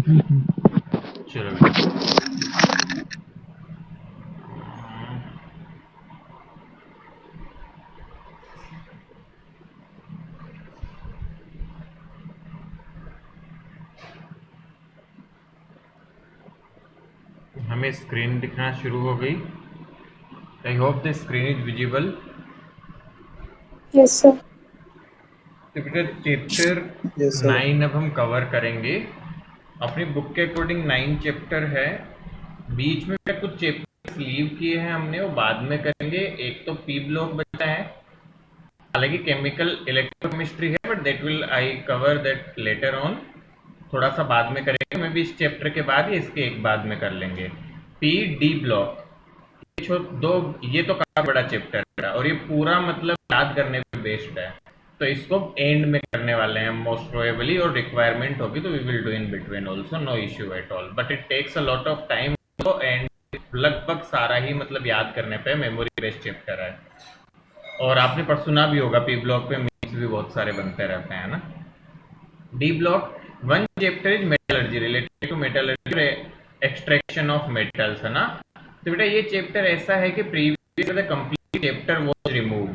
चलो बेटा, हमें स्क्रीन दिखना शुरू हो गई। I hope the screen is visible. Yes sir. तो बेटा चैप्टर यस सर। 9 अब हम कवर करेंगे। अपनी बुक के अकॉर्डिंग 9 चैप्टर है। बीच में कुछ चैप्टर्स लीव किए हैं हमने, वो बाद में करेंगे। एक तो पी ब्लॉक बचा है, हालांकि केमिकल इलेक्ट्रोकेमिस्ट्री है, but that will I cover that later on, थोड़ा सा बाद में करेंगे। मैं भी इस चैप्टर के बाद या इसके एक बाद में कर लेंगे। पी डी ब्लॉक दो, ये तो काफी बड़ा चैप्टर है और ये पूरा मतलब याद करने पे बेस्ड है, तो इसको एंड में करने वाले हैं मोस्ट प्रोबेबली, और रिक्वायरमेंट होगी तो we will do in between also, no issue at all, but it takes a lot of time. And लगभग सारा ही मतलब याद करने पे मेमोरी बेस्ड चैप्टर है। और आपने पर सुना भी होगा पी ब्लॉक पे मीम्स भी बहुत सारे बनते रहते हैं ना। D block one chapter is metallurgy, related to metallurgy, extraction of metals, है ना। तो बेटा ये चैप्टर ऐसा है कि previous the complete chapter was remove,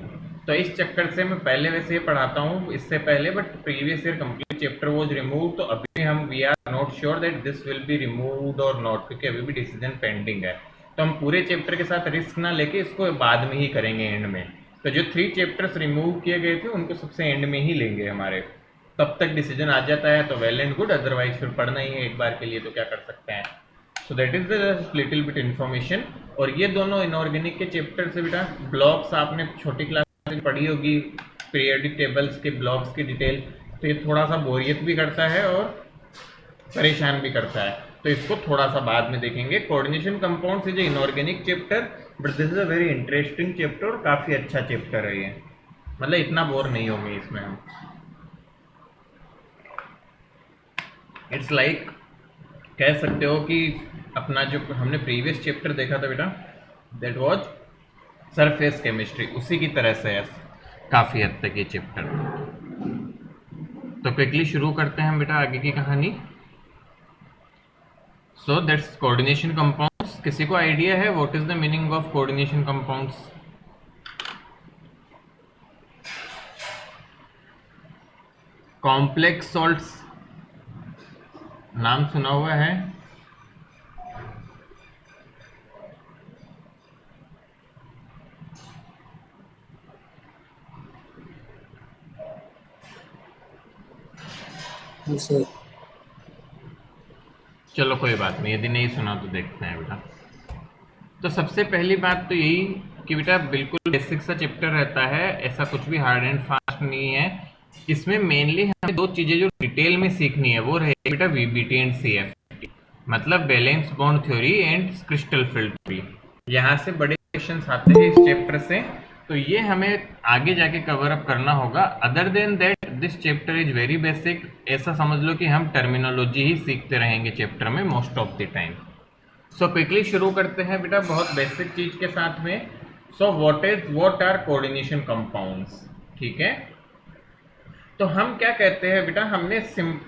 तो इस चक्कर से मैं पहले वैसे पढ़ाता हूँ इससे पहले, but previous year complete chapter was remove, तो अभी हम we are not sure that this will be removed और नॉट, क्योंकि अभी भी डिसीजन पेंडिंग है। तो हम पूरे चैप्टर के साथ रिस्क ना लेके इसको बाद में ही करेंगे एंड में। तो जो 3 चैप्टर्स रिमूव किए गए थे उनको सबसे एंड में ही लेंगे हमारे, तब तक डिसीजन आ जाता है तो वेल एंड गुड, अदरवाइज फिर पढ़ना ही है एक बार के लिए तो क्या कर सकते हैं। So that is the little bit information. और ये दोनों इनऑर्गेनिक के चैप्टर से बेटा ब्लॉक्स आपने छोटी क्लास में पढ़ी होगी, पीरियोडिक टेबल्स के ब्लॉक्स की डिटेल, तो ये थोड़ा सा बोरियत भी करता है और परेशान भी करता है, तो इसको थोड़ा सा बाद में देखेंगे। Coordination compounds is inorganic chapter, but this is a very interesting chapter और काफ़ी अच्छा चैप्टर है ये, मतलब इतना बोर नहीं होंगे इसमें हम। इट्स लाइक कह सकते हो कि अपना जो हमने प्रीवियस चैप्टर देखा था बेटा, दैट वाज सरफेस केमिस्ट्री, उसी की तरह से है काफ़ी हद तक ये चैप्टर। तो क्विकली शुरू करते हैं बेटा आगे की कहानी। So that's coordination compounds. किसी को आइडिया है what is the meaning of coordination compounds? Complex salts नाम सुना हुआ है? Yes sir. चलो कोई बात नहीं, यदि नहीं सुना तो देखते हैं बेटा। तो सबसे पहली बात तो यही कि बेटा बिल्कुल बेसिक सा चैप्टर रहता है, ऐसा कुछ भी हार्ड एंड फास्ट नहीं है। इसमें मेनली हमें 2 चीज़ें जो डिटेल में सीखनी है वो रहेगी बेटा वीबीटी एंड सीएफ, मतलब valence bond theory and crystal field theory. यहाँ से बड़े क्वेश्चंस आते हैं इस चैप्टर से, तो ये हमें आगे जाके कवर अप करना होगा। Other than that this chapter is very basic, ऐसा समझ लो कि हम टर्मिनोलॉजी ही सीखते रहेंगे चैप्टर में most of the time. So quickly शुरू करते हैं बेटा बहुत बेसिक चीज के साथ में। So what are coordination compounds, ठीक है। तो हम क्या कहते हैं बेटा, हमने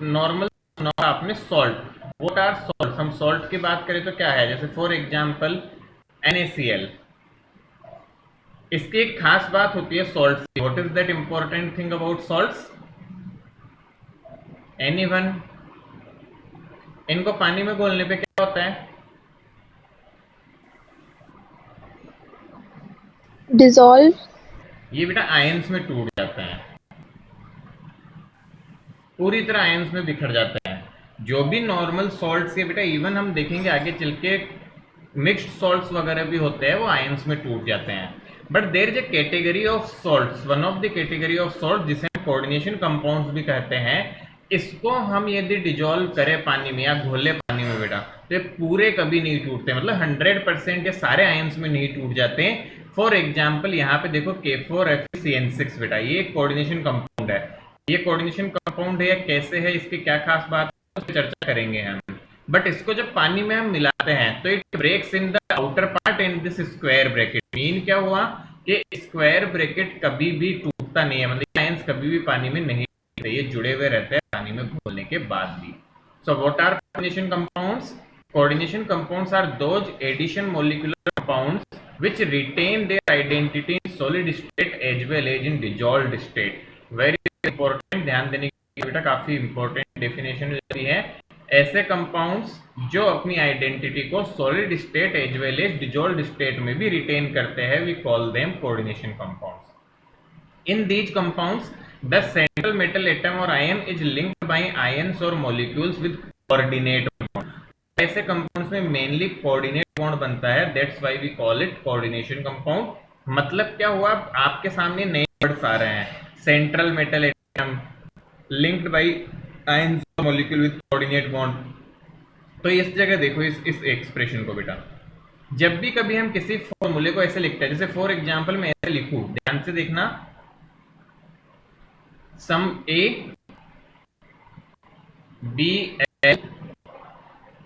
नॉर्मल सुना आपने सॉल्ट, व्हाट आर सॉल्ट। हम सॉल्ट की बात करें तो क्या है, जैसे फॉर एग्जांपल NaCl, इसकी एक खास बात होती है सॉल्ट की। What is that important thing about salts? Anyone? इनको पानी में घोलने पे क्या होता है? डिजॉल्व। ये बेटा आयंस में टूट जाते हैं, पूरी तरह आयंस में बिखर जाते हैं। जो भी नॉर्मल सॉल्ट्स के बेटा, इवन हम देखेंगे आगे चल के मिक्स्ड सॉल्ट्स वगैरह भी होते हैं, वो आयंस में टूट जाते हैं। But there is a category of salts, one of the category of salt जिसे हम कोऑर्डिनेशन कंपाउंड्स भी कहते हैं। इसको हम यदि डिजोल्व करें पानी में या घोले पानी में बेटा, तो ये पूरे कभी नहीं टूटते, मतलब 100% ये सारे आयंस में नहीं टूट जाते। फॉर एग्जाम्पल यहाँ पे देखो K4FeCN6 बेटा, ये कोऑर्डिनेशन कंपाउंड है। ये कोऑर्डिनेशन कंपाउंड है या कैसे है, इसकी क्या खास बात है, चर्चा करेंगे हम। बट इसको जब पानी में हम मिलाते हैं तो it breaks in the outer part in this square bracket. Mean क्या हुआ कि स्क्वायर ब्रैकेट कभी भी टूटता नहीं है, मतलब आयंस कभी भी पानी में नहीं टूटते, ये जुड़े हुए रहते हैं पानी में घोलने के बाद भी। So what are coordination compounds? Coordination compounds are those addition molecular compounds which retain their identity in solid state as well as in dissolved state. Very important, ध्यान देने की बेटा काफी इंपॉर्टेंट डेफिनेशन रहती है। ऐसे कंपाउंड्स जो अपनी आइडेंटिटी को solid state as well as dissolved state में भी रिटेन करते हैं, we call them coordination compounds. In these compounds the central metal atom और ion is linked by ions और मॉलिक्यूल्स विद कोऑर्डिनेट बॉन्ड। ऐसे कंपाउंड्स में mainly coordinate bond बनता है, that's why we call it coordination compound. मतलब क्या हुआ, आपके सामने नए वर्ड्स आ रहे हैं, central metal atom linked by ions और मॉलिक्यूल विद कोऑर्डिनेट बॉन्ड। तो इस जगह देखो इस एक्सप्रेशन को बेटा, जब भी कभी हम किसी फॉर्मूले को ऐसे लिखते हैं, जैसे फॉर एग्जांपल मैं ऐसे लिखूं, ध्यान से देखना, some A B L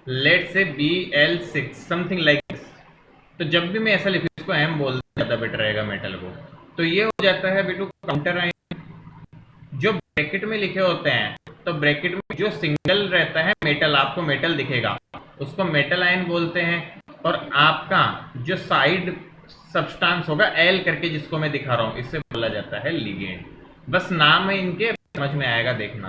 let's say B L 6 something like this. तो जब भी मैं ऐसा लिखूं, इसको एम बोल ज्यादा बेटर रहेगा मेटल को। तो ये हो जाता है बेटू काउंटर आयन। जो ब्रैकेट में लिखे होते हैं, तो ब्रैकेट में जो सिंगल रहता है मेटल, आपको मेटल दिखेगा, उसको मेटल आयन बोलते हैं। और आपका जो साइड सब्सटेंस होगा एल करके, जिसको मैं दिखा रहा हूं, इससे बोला जाता है लिगेंड। बस नाम है इनके, समझ में आएगा देखना।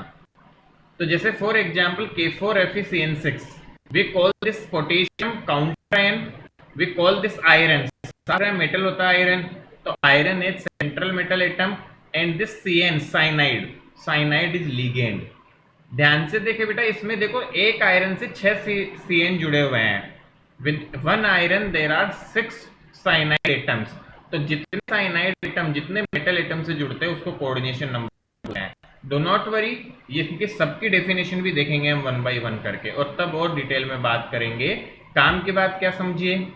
तो जैसे for example K4FeCN6, we call this potassium counter ion, we call this iron. सारा मेटल होता है आयरन, तो iron is central metal atom and this CN cyanide is ligand. ध्यान से देखे बेटा, इसमें देखो एक आयरन से 6 CN जुड़े हुए हैं, with 1 iron there are 6 cyanide atoms. तो जितने साइनाइड एटम जितने मेटल एटम से जुड़ते हैं उसको कोऑर्डिनेशन नंबर बोलते हैं। डो नॉट वरी, ये क्योंकि सबकी डेफिनेशन भी देखेंगे हम 1 बाय 1 करके, और तब और डिटेल में बात करेंगे। काम की बात क्या समझिए,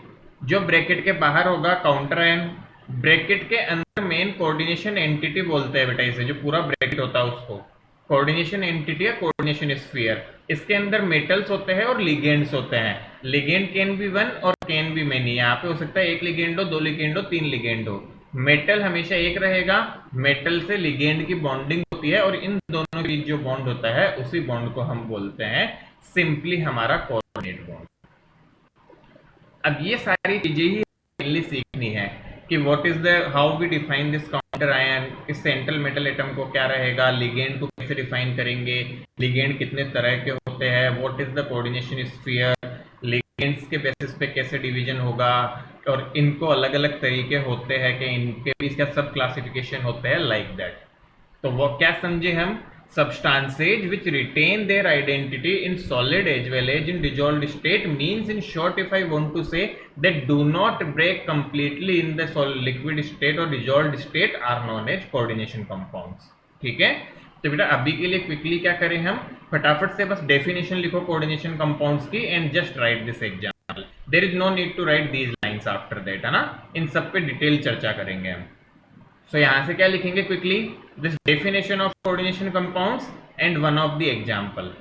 जो ब्रैकेट के बाहर होगा काउंटर आयन, ब्रैकेट के अंदर मेन कोऑर्डिनेशन एंटिटी बोलते हैं बेटा इसे, जो पूरा ब्रैकेट होता है उसको कोऑर्डिनेशन एंटिटी या कोऑर्डिनेशन स्फीयर। इसके अंदर मेटल्स होते हैं और लिगेंड्स होते हैं। लिगेंड कैन बी 1 और कैन बी मेनी, यहाँ पे हो सकता है 1 लिगेंड हो, 2 लिगेंड हो, 3 लिगेंड हो। मेटल हमेशा एक रहेगा, मेटल से लिगेंड की बॉन्डिंग होती है, और इन दोनों के बीच जो बॉन्ड होता है उसी बॉन्ड को हम बोलते हैं सिंपली हमारा कोऑर्डिनेट बॉन्ड। अब ये सारी चीजें ही मेनली सीखनी है कि what is the how we define this counter ion, इस सेंट्रल मेटल एटम को क्या रहेगा, लिगेंड को कैसे डिफाइन करेंगे, लिगेंड कितने तरह के होते हैं, what is the coordination sphere, ligands के बेसिस पे कैसे डिवीजन होगा, और इनको अलग अलग तरीके होते हैं कि इनके बीच का सब क्लासिफिकेशन होते हैं लाइक दैट। तो वो क्या समझे हम, substances which retain their identity in solid as well as in dissolved state means, in short, if I want to say, that do not break completely in the solid liquid state or dissolved state are known as coordination compounds। ठीक है, तो बेटा अभी के लिए quickly क्या करें हम, फटाफट से बस डेफिनेशन लिखो कोऑर्डिनेशन कंपाउंड्स की and just write this example. There is no need to write these lines after that, है ना, इन सब पे डिटेल चर्चा करेंगे हम। सो यहां से क्या लिखेंगे quickly, this definition of coordination compounds and one of the example.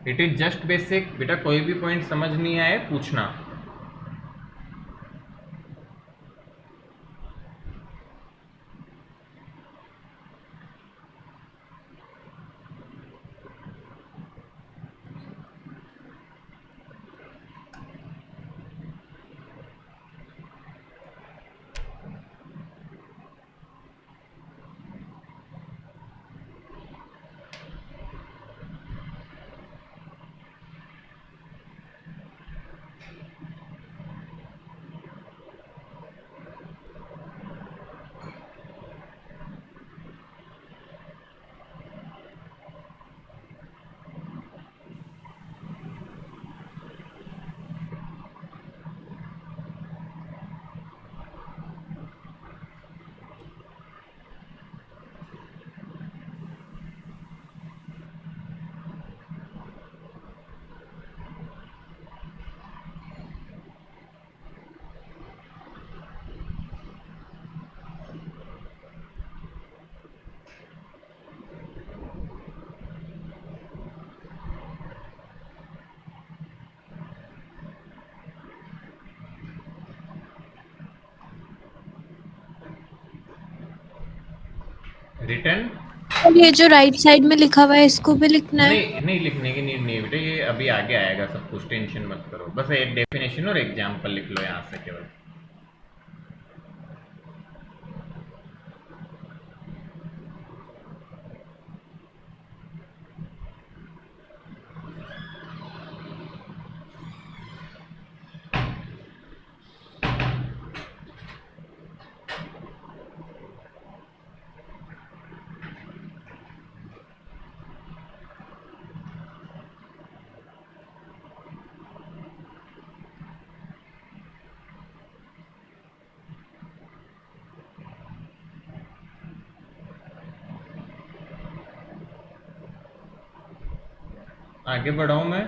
It is just basic बेटा, कोई भी पॉइंट समझ नहीं आए पूछना। रिटर्न और ये जो राइट साइड में लिखा हुआ है इसको भी लिखना है? नहीं, नहीं लिखने की नीड नहीं है बेटा, ये अभी आगे आएगा सब कुछ, टेंशन मत करो, बस एक डेफिनेशन और एग्जाम्पल लिख लो यहाँ से केवल। आगे बढ़ाऊं मैं?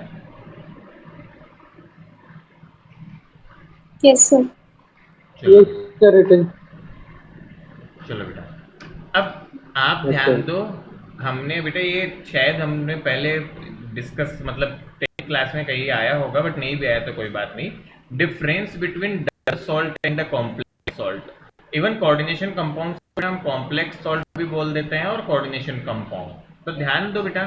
Yes sir. चलो यस सर, रिटर्न। चलो बेटा, अब आप ध्यान दो। हमने बेटा ये शायद हमने पहले डिस्कस, मतलब 10th क्लास में कहीं आया होगा, बट नहीं भी आया तो कोई बात नहीं। Difference between double salt and the complex salt. Even coordination compounds को हम कॉम्प्लेक्स सॉल्ट भी बोल देते हैं और कोऑर्डिनेशन कंपाउंड। तो ध्यान दो बेटा,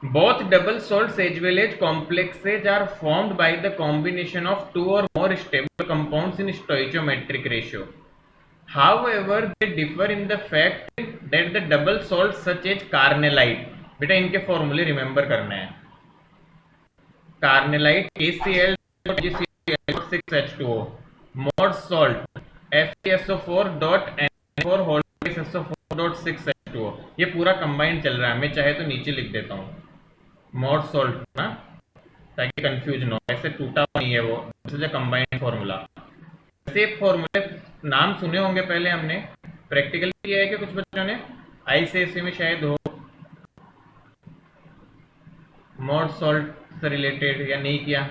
both double salts as well as complexes are formed by the combination of two or more stable compounds in stoichiometric ratio. However, they differ in the fact that the double salts such as carnellite, बेटा इनके फॉर्मूले remember करने हैं। Carnallite KCl GCl6H2O, mod salt FeSO4.N4 SO4.6H2O। ये पूरा combined चल रहा है, मैं चाहे तो नीचे लिख देता हूँ मॉड सॉल्ट ना, ताकि कंफ्यूज ना हो, ऐसे टूटा नहीं है वो, this is a combined formula. ऐसे फॉर्मूले नाम सुने होंगे पहले, हमने प्रैक्टिकल किया है कि कुछ बच्चों ने आईसीएसई में शायद हो मॉड सॉल्ट से रिलेटेड, या नहीं किया?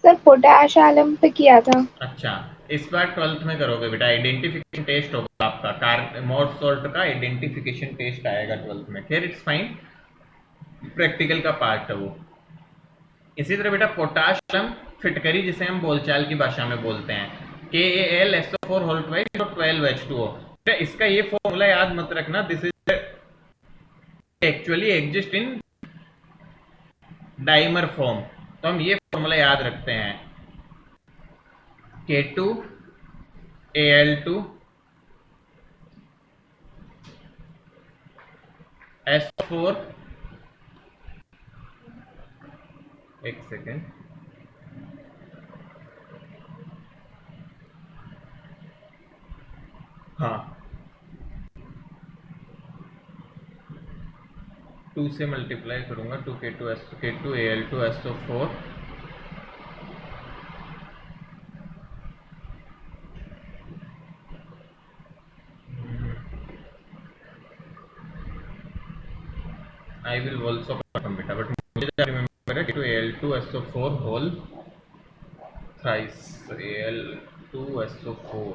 सर पोटैश एलम पे किया था। अच्छा, इस बार 12th में करोगे बेटा, आइडेंटिफिकेशन टेस्ट होगा आपका, कार मॉड सॉल्ट का आइडेंटिफिकेशन टेस्ट आएगा 12th में। खैर इट्स फाइन, प्रैक्टिकल का पार्ट है वो। इसी तरह बेटा पोटाशियम फिटकरी, जिसे हम बोलचाल की भाषा में बोलते हैं, KAlSO4 होल ट्वाइस 12H2O। इसका ये फॉर्मूला याद मत रखना, this is actually exist in dimer form. तो हम ये फॉर्मूला याद रखते हैं, K2Al2 SO4, एक सेकेंड, हाँ 2 से मल्टीप्लाई करूंगा, 2K2Al2SO4 I will also confirm बेटा, बट मुझे रिमेंबर है K2Al2SO4 whole thrice Al2SO4।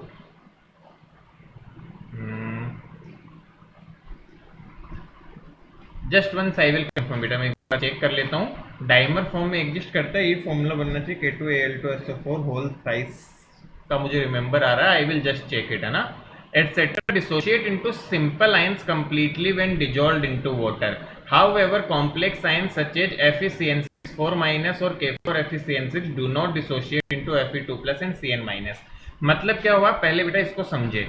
Just once I will confirm बेटा, मैं एक बार चेक कर लेता हूँ। डाइमर फॉर्म में एग्जिस्ट करता है, ये फॉर्मूला बनना चाहिए K2Al2SO4 होल थ्राइस का, मुझे रिमेंबर आ रहा है। I will just check it, है ना। Etc. dissociate into simple ions completely when dissolved into water. However, complex ions such as FeCN4- और K4FeCN6 do not dissociate into Fe2+ and Cn-। मतलब क्या हुआ, पहले बेटा इसको समझे।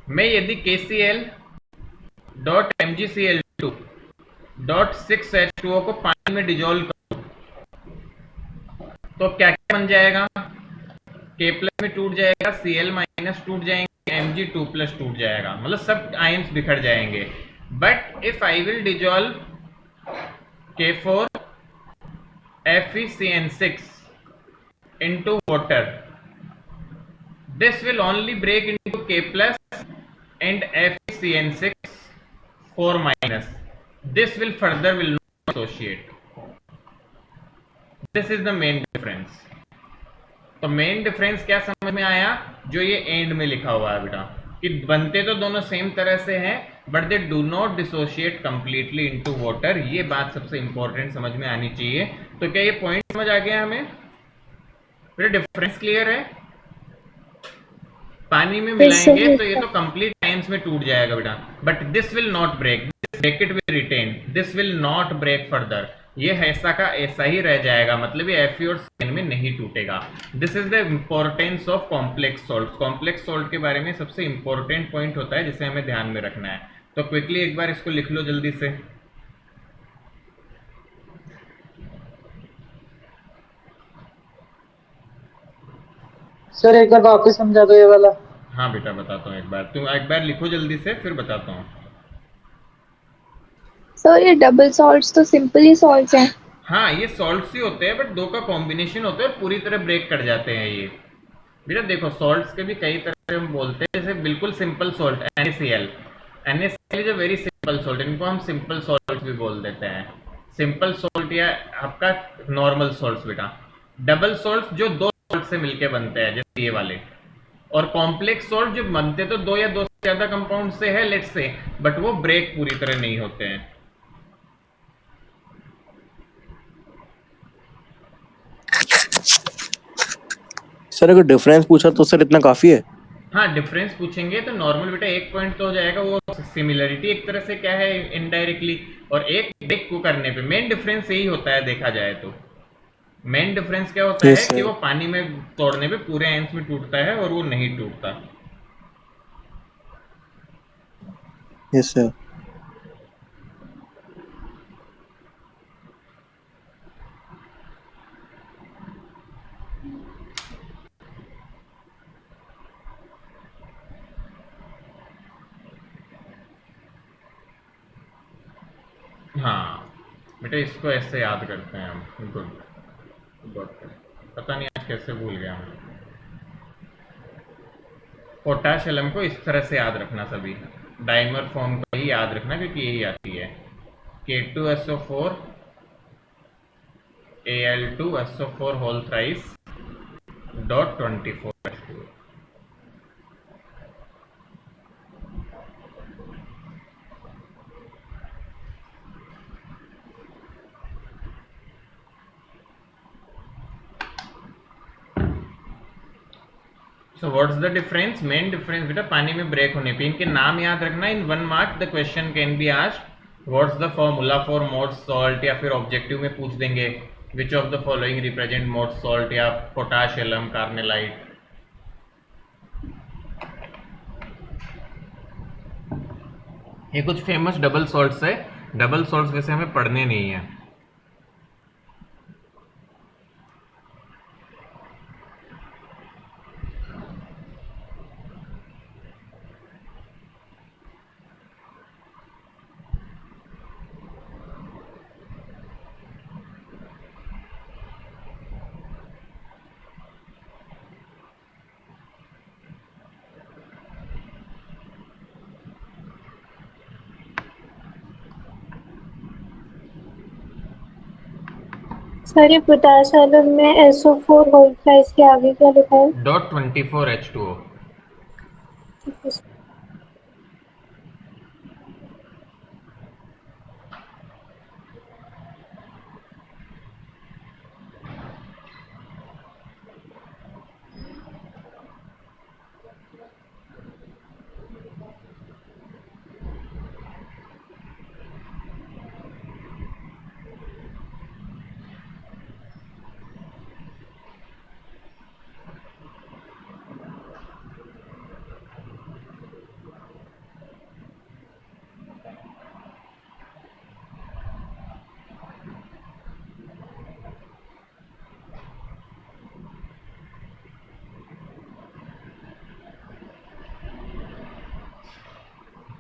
मैं यदि KCl.MgCl2.6H2O को पानी में डिजोल्व करूं तो क्या क्या बन जाएगा, K+ में टूट जाएगा, Cl- टूट जाएंगे, Mg2+ टूट जाएगा, मतलब सब आयंस बिखर जाएंगे। But if I will dissolve K4FeCN6 into water, this will only break into K+ and FeCN6 4-। this will further will not associate. this is the main difference। तो मेन डिफरेंस क्या समझ में आया, जो ये एंड में लिखा हुआ है बेटा, कि बनते तो दोनों सेम तरह से हैं, but they do not dissociate completely into water. ये बात सबसे इंपॉर्टेंट समझ में आनी चाहिए। तो क्या ये पॉइंट समझ आ गया हमें? बेटा डिफरेंस क्लियर है? पानी में Yes, sir. मिलाएंगे Yes, तो ये sir. तो कंप्लीट टाइम्स में टूट जाएगा बेटा, but this will not break, break it will retain, this will not break further, ये ऐसा का ऐसा ही रह जाएगा, मतलब ये Fe और CN में नहीं टूटेगा। This is the importance of complex salt. Complex salt के बारे में सबसे इंपॉर्टेंट पॉइंट होता है जिसे हमें ध्यान में रखना है। तो क्विकली एक बार इसको लिख लो जल्दी से। सर एक बार वापस समझा दो ये वाला। हाँ बेटा बताता हूँ, एक बार तुम एक बार लिखो जल्दी से, फिर बताता हूँ। सर ये डबल सॉल्ट्स तो सिंपल ही सॉल्ट्स हैं। हाँ ये सॉल्ट्स ही होते हैं, बट दो का कॉम्बिनेशन होता है और पूरी तरह ब्रेक कर जाते हैं ये। बेटा देखो सॉल्ट्स के भी कई तरह से हम बोलते हैं, जैसे बिल्कुल simple salt NaCl, NaCl is a very simple salt, इनको हम सिंपल सॉल्ट भी बोल देते हैं। सिंपल सॉल्ट या आपका नॉर्मल सॉल्ट्स बेटा। डबल सॉल्ट जो दो सॉल्ट से मिलके बनते हैं जैसे ये वाले, और कॉम्प्लेक्स सॉल्ट जो बनते तो दो या दो से ज्यादा कंपाउंड से है लेट्स से, बट वो ब्रेक पूरी तरह नहीं होते हैं। सर अगर डिफरेंस पूछा तो सर इतना काफी है। हाँ डिफरेंस पूछेंगे तो नॉर्मल बेटा एक पॉइंट तो हो जाएगा, वो सिमिलरिटी एक तरह से क्या है इनडायरेक्टली, और एक ब्रेक को करने पे मेन डिफरेंस यही होता है देखा जाए तो। मेन डिफरेंस क्या होता यस है कि सर। वो पानी में तोड़ने पे पूरे आयंस में टूटता है और वो नहीं टूटता। Yes sir. हाँ बेटा इसको ऐसे याद करते हैं हम, गुड गुड। पता नहीं आज कैसे भूल गया मैं। पोटाश एलम को इस तरह से याद रखना, सभी डाइमर फॉर्म को ही याद रखना क्योंकि यही आती है। K2SO4 Al2SO4 whole thrice dot 24। So what's the difference? Main difference बेटा पानी में ब्रेक होने पे, इनके नाम याद रखना। In 1 mark the question can be asked what's the formula for Mohr's salt, या फिर ऑब्जेक्टिव में पूछ देंगे which of the following represent Mohr's salt, या पोटाश एलम कार्नेलाइट। ये कुछ फेमस डबल सॉल्ट्स है, डबल सॉल्ट्स वैसे हमें पढ़ने नहीं है। सर ये पोटाश एलम में SO4 होल साइज के आगे क्या लिखा है? Dot 24H2O।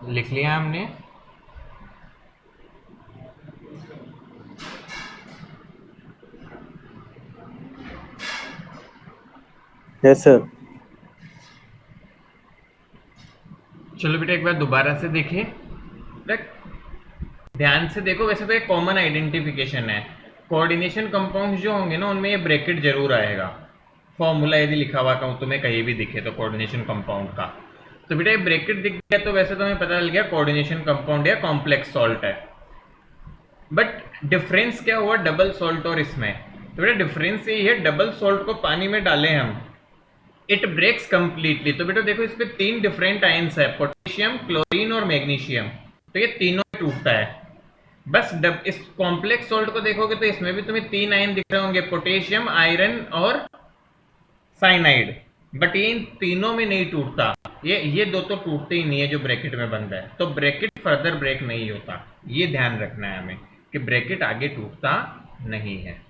लिख लिया हमने। Yes sir. चलो बेटा एक बार दोबारा से देखिए, ध्यान से देखो। वैसे तो एक कॉमन आइडेंटिफिकेशन है, कोऑर्डिनेशन कंपाउंड जो होंगे ना उनमें ये ब्रैकेट जरूर आएगा। फॉर्मूला यदि लिखा हुआ का तुम्हें कहीं भी दिखे तो कोऑर्डिनेशन कंपाउंड का, तो बेटा ये ब्रैकेट दिख गया तो वैसे तो हमें पता चल गया कोऑर्डिनेशन कंपाउंड या कॉम्प्लेक्स सॉल्ट है। बट डिफरेंस क्या हुआ डबल सॉल्ट और इसमें? तो बेटा डिफरेंस यही है, डबल सॉल्ट को पानी में डालें हम इट ब्रेक्स कंप्लीटली। तो बेटा देखो, इस पे 3 डिफरेंट आयंस है, पोटेशियम, क्लोरीन और मैग्नीशियम, तो ये तीनों टूटता है। बस इस कॉम्प्लेक्स सॉल्ट को देखोगे तो इसमें भी तुम्हें 3 आयन दिख रहे होंगे, पोटेशियम, आयरन और साइनाइड, बट ये इन तीनों में नहीं टूटता। ये दो तो टूटते ही नहीं है जो ब्रैकेट में बंद है, तो ब्रैकेट फर्दर ब्रेक नहीं होता। ये ध्यान रखना है हमें कि ब्रैकेट आगे टूटता नहीं है।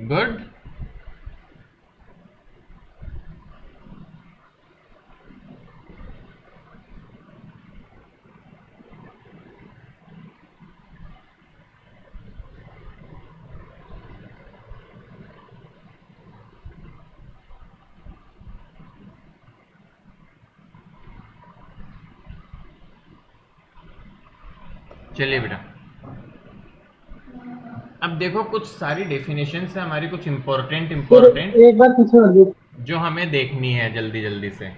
गुड। चलिए बेटा, अब देखो कुछ सारी डेफिनेशन है हमारी, कुछ इंपॉर्टेंट एक बार पीछे हो जाओ। जो हमें देखनी है जल्दी जल्दी से।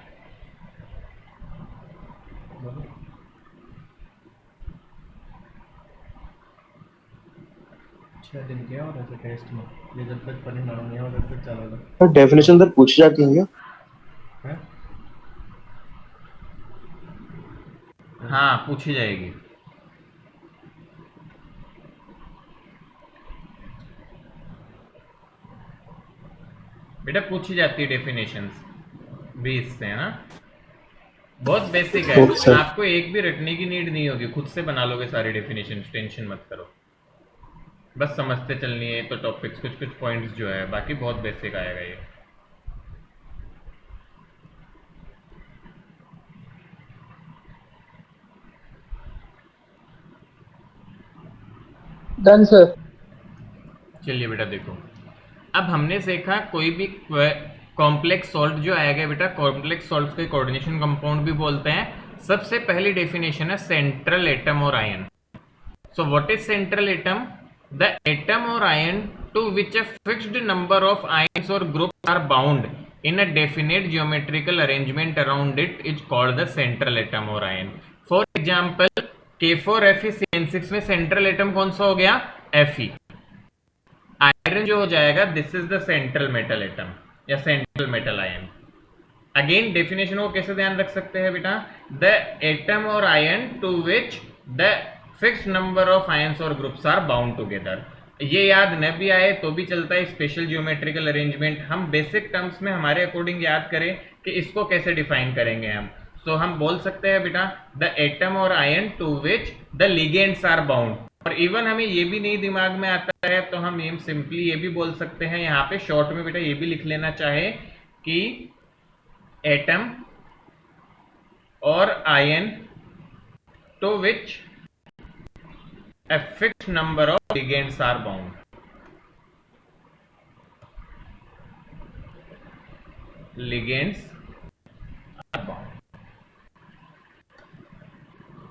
दिन क्या हो रहा था टेस्ट में, ये जब तक परिणाम नहीं होगा तब तक चलेगा। डेफिनेशन सर पूछी जाती है क्या? हैं? हाँ, पूछी जाएगी। बेटा पूछी जाती है डेफिनेशंस भी इससे, है ना। बहुत बेसिक है, Okay, sir. आपको एक भी रटने की नीड नहीं होगी, खुद से बना लोगे सारी डेफिनेशन, टेंशन मत करो, बस समझते चलनी है तो टॉपिक्स, कुछ कुछ पॉइंट्स जो है, बाकी बहुत बेसिक आएगा ये। Done sir. चलिए बेटा देखो, अब हमने सीखा कोई भी कॉम्प्लेक्स सॉल्ट जो आएगा बेटा, कॉम्प्लेक्स सॉल्ट के कोऑर्डिनेशन कंपाउंड भी बोलते हैं। सबसे पहली डेफिनेशन है सेंट्रल एटम और ion. So what is central atom? The atom और ion to which a fixed number of ions और groups are bound in a definite geometrical arrangement around it is called the central atom और ion. For example K4Fe में central atom कौन सा हो गया? Fe। Iron जो हो जाएगा, this is the central metal atom या central metal ion. Again definition को कैसे ध्यान रख सकते हैं बेटा? द एटम और ion to which the fixed number of ions और ग्रुप्स आर बाउंड टुगेदर। ये याद न भी आए तो भी चलता है, स्पेशल ज्योमेट्रिकल अरेंजमेंट हम बेसिक टर्म्स में हमारे अकॉर्डिंग याद करें कि इसको कैसे डिफाइन करेंगे हम। सो हम बोल सकते हैं बेटा द एटम और ion to which the ligands are bound. और इवन हमें ये भी नहीं दिमाग में आता है तो हम ये सिंपली ये भी बोल सकते हैं, यहाँ पे शॉर्ट में बेटा ये भी लिख लेना चाहे कि एटम और ion to which a fixed number of ligands are bound। ligands are bound।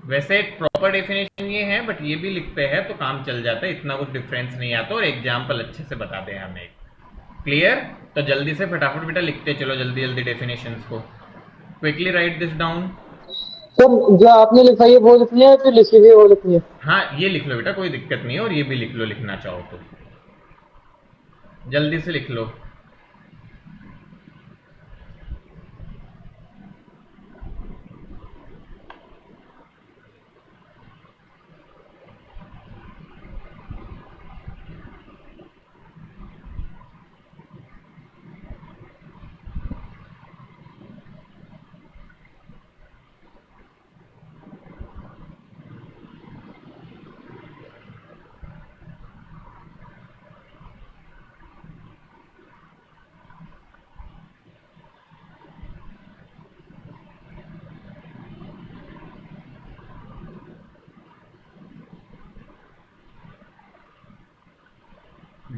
वैसे एक प्रॉपर डेफिनेशन ये है, बट ये भी लिखते हैं तो काम चल जाता है, इतना कुछ डिफरेंस नहीं आता, और एग्जाम्पल अच्छे से बता दें हमें। क्लियर? तो जल्दी से फटाफट बेटा लिखते चलो, जल्दी जल्दी डेफिनेशंस को। Quickly right this down. Sir जो आपने लिखा है वो लिखनी है, फिर लिखी हुई वो लिखनी है? हाँ, ये लिख लो बेटा, कोई दिक्कत नहीं है, और ये भी लिख लो लिखना चाहो तो, जल्दी से लिख लो।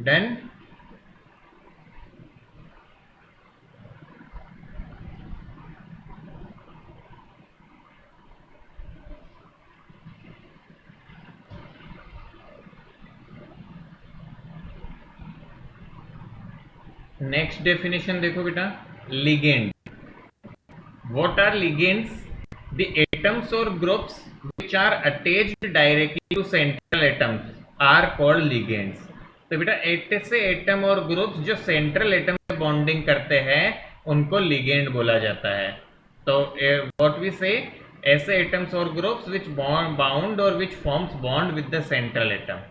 डन। नेक्स्ट डेफिनेशन देखो बेटा, ligand. What are ligands? The atoms और groups which are attached directly to central atoms are called ligands। तो बेटा ऐसे एटम और ग्रुप्स जो सेंट्रल एटम में बॉन्डिंग करते हैं उनको लिगेंड बोला जाता है। तो व्हाट वी से, ऐसे एटम्स और ग्रुप्स विच बाउंड और which forms bond with the central atom.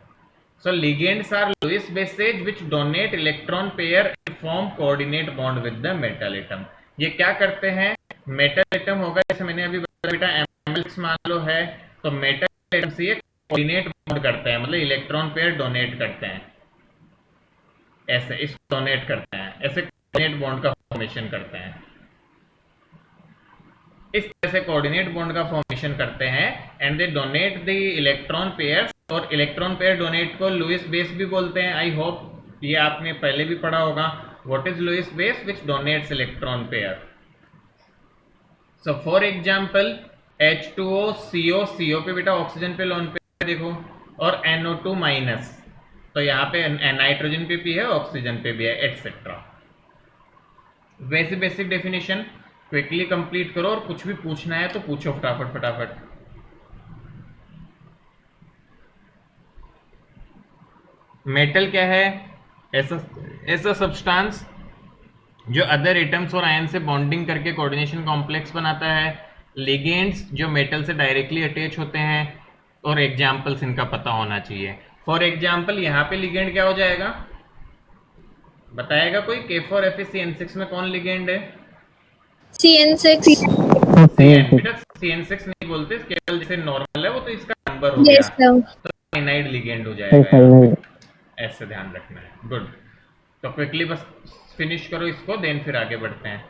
So ligands are Lewis bases which donate electron pair and form coordinate bond with the metal atom। ये क्या करते हैं, मेटल एटम होगा, जैसे मैंने अभी बताया बेटा एमएलएक्स मान लो है, तो मेटल एटम से ये कोऑर्डिनेट बॉन्ड करते हैं, मतलब इलेक्ट्रॉन पेयर डोनेट करते हैं, ऐसे इसको डोनेट करते हैं, ऐसे कोऑर्डिनेट बॉन्ड का फॉर्मेशन करते हैं, इस तरह से कोऑर्डिनेट बॉन्ड का फॉर्मेशन करते हैं and they donate the electron pairs. और इलेक्ट्रॉन पेयर डोनेट को लुईस बेस भी बोलते हैं। आई होप ये आपने पहले भी पढ़ा होगा, what is Lewis base which donates electron pair. So for example H2O CO, CO पे बेटा ऑक्सीजन पे लोन पे देखो, और NO2 माइनस, तो यहाँ पे नाइट्रोजन पे भी है, ऑक्सीजन पे भी है, एटसेट्रा। वैसे बेसिक डेफिनेशन क्विकली कंप्लीट करो, और कुछ भी पूछना है तो पूछो फटाफट फटाफट। मेटल क्या है, ऐसा सब्सटेंस जो अदर एटम्स और आयन से बॉन्डिंग करके कोऑर्डिनेशन कॉम्प्लेक्स बनाता है। लिगेंड्स जो मेटल से डायरेक्टली अटैच होते हैं, और एग्जाम्पल्स इनका पता होना चाहिए। फॉर एग्जाम्पल यहाँ पे लिगेंड क्या हो जाएगा, बताएगा कोई? K4FeCN6 में कौन लिगेंड है? CN6। बेटा CN6 नहीं बोलते, केवल जैसे नॉर्मल है वो, तो इसका नंबर हो गया, यस सर। तो साइनाइड लिगेंड हो जाएगा यहाँ पे। ऐसे ध्यान रखना है। गुड, तो क्विकली बस फिनिश करो इसको, देन फिर आगे बढ़ते हैं।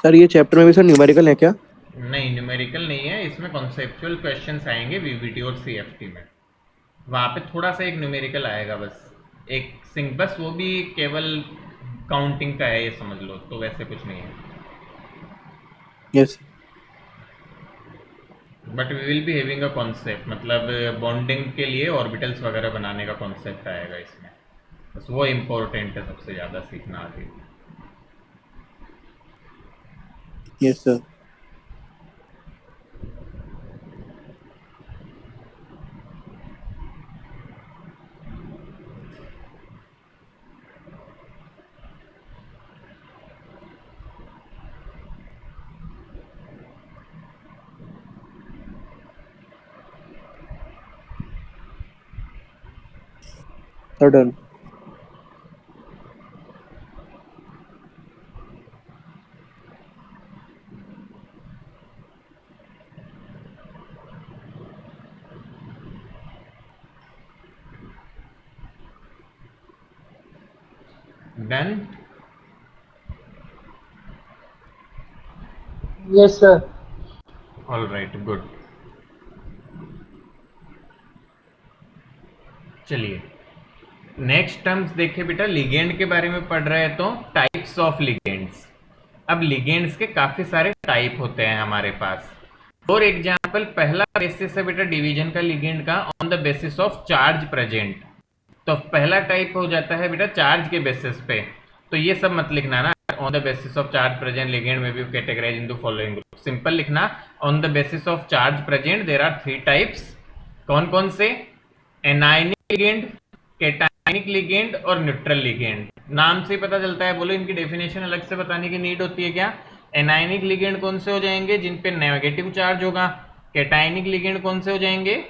सर ये चैप्टर में भी सर न्यूमेरिकल है क्या? नहीं, न्यूमेरिकल नहीं है इसमें, कॉन्सेप्चुअल क्वेश्चंस आएंगे वीवीटी और सीएफटी में। वहाँ पे थोड़ा सा एक न्यूमेरिकल आएगा बस, एक सिंग, बस वो भी केवल काउंटिंग का है, ये समझ लो, तो वैसे कुछ नहीं है। Yes. But we will be having a concept, मतलब बॉन्डिंग के लिए ऑर्बिटल्स वगैरह बनाने का कॉन्सेप्ट आएगा इसमें, बस वो इम्पोर्टेंट है सबसे ज़्यादा सीखना आगे। Yes sir. Sir done. Done. Yes sir. All right, good. चलिए नेक्स्ट टर्म्स देखिए बेटा, लिगेंड के बारे में पढ़ रहे हैं तो टाइप्स ऑफ लिगेंड्स। अब लिगेंड्स के काफी सारे टाइप होते हैं हमारे पास। फॉर एग्जांपल पहला बेसिस है बेटा डिवीजन का लिगेंड का, on the basis of charge present. तो पहला टाइप हो जाता है बेटा चार्ज के बेसिस पे, तो ये सब मत लिखना ना, on the basis of charge present ligand में भी categorize in the following group. Simple लिखना, on the basis of charge present there are 3 types. कौन कौन से? एनायनिक लिगेंड, कैटायनिक लिगेंड और न्यूट्रल लिगेंड। नाम से ही पता चलता है, बोलो इनकी डेफिनेशन अलग से बताने की नीड होती है क्या? एनायनिक लिगेंड कौन से हो जाएंगे? जिन पे नेगेटिव चार्ज होगा। कैटायनिक लिगेंड कौन से हो जाएंगे?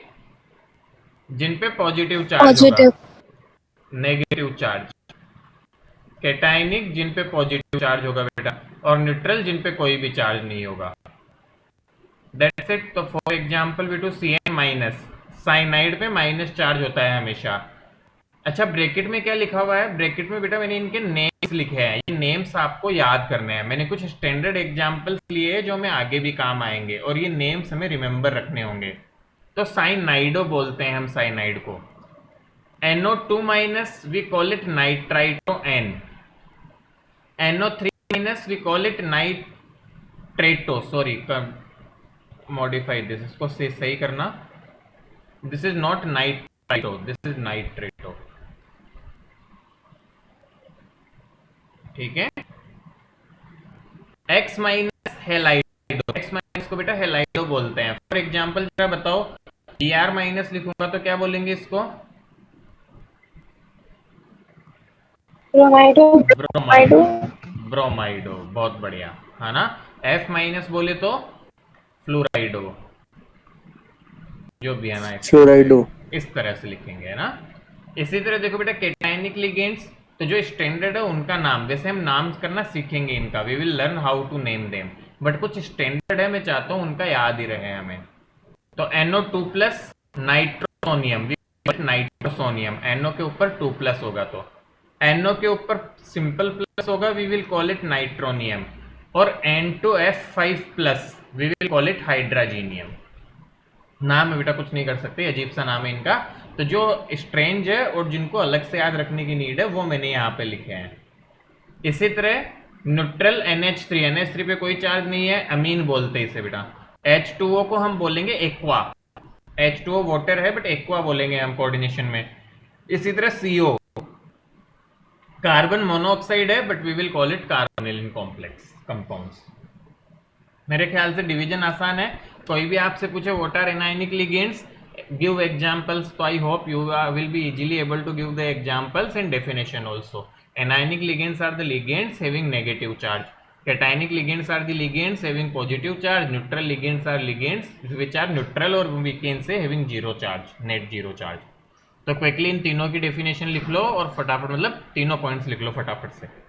जिन पे पॉजिटिव चार्ज होगा, नेगेटिव चार्ज। कैटायनिक जिन पे पॉजिटिव चार्ज होगा बेटा, और न्यूट्रल जिन पे कोई भी चार्ज नहीं होगा। That's it. तो फॉर एग्जांपल बेटू Cn माइनस, साइनाइड पे माइनस चार्ज होता है हमेशा। अच्छा ब्रैकेट में क्या लिखा हुआ है? ब्रैकेट में बेटा मैंने इनके नेम्स लिखे हैं, ये नेम्स आपको याद करने हैं। मैंने कुछ स्टैंडर्ड एग्जांपल्स लिए हैं जो हमें आगे भी काम आएंगे, और ये नेम्स हमें रिमेंबर रखने होंगे। तो साइनाइडो बोलते हैं हम साइनाइड को। NO2 minus we call it nitrito N, NO3 minus we call it ट्रेटो, सॉरी, मॉडिफाई दिस, इसको सही करना, this is not nitrito, this is nitrato, ठीक है। X minus halido, X minus को बेटा हेलाइडो बोलते हैं। फॉर एग्जांपल जरा बताओ, Br माइनस लिखूंगा तो क्या बोलेंगे इसको? ब्रोमाइडो। ब्रोमाइडो, ब्रोमाइडो, बहुत बढ़िया, है ना। F माइनस बोले तो फ्लोराइडो, जो भी है ना, फ्लोराइडो। इस तरह से लिखेंगे, है ना। इसी तरह देखो बेटा, कैटायनिक लिगेंड्स, तो जो स्टैंडर्ड है उनका नाम, वैसे हम नाम करना सीखेंगे इनका, we will learn how to name them, but कुछ स्टैंडर्ड है, मैं चाहता हूं उनका याद ही रहे हमें। तो NO2 plus nitrosonium, nitrosonium, NO के ऊपर 2 प्लस होगा तो NO के ऊपर सिंपल प्लस होगा, we will call it nitronium, और N2F5 plus we will call it hydrazinium. नाम है बेटा, कुछ नहीं कर सकते, अजीब सा नाम है इनका। तो जो स्ट्रेंज है और जिनको अलग से याद रखने की नीड है वो मैंने यहाँ पे लिखे हैं। इसी तरह न्यूट्रल NH3, NH3 पे कोई चार्ज नहीं है, अमीन बोलते हैं इसे बेटा। H2O को हम बोलेंगे एक्वा, H2O वाटर है बट एक्वा बोलेंगे हम कोऑर्डिनेशन में। इसी तरह CO कार्बन मोनोऑक्साइड है but we will call it carbonyl complex compounds. मेरे ख्याल से डिवीजन आसान है। कोई भी आपसे पूछे what are anionic ligands, give examples, तो I hope you will be easily able to give the examples and definition also. Anionic ligands are the ligands having negative charge, cationic ligands are the ligands having positive charge, neutral ligands are ligands which are neutral और we can say having zero charge, net zero charge. तो quickly इन तीनों की definition लिख लो और फटाफट, मतलब तीनों पॉइंट्स लिख लो फटाफट से।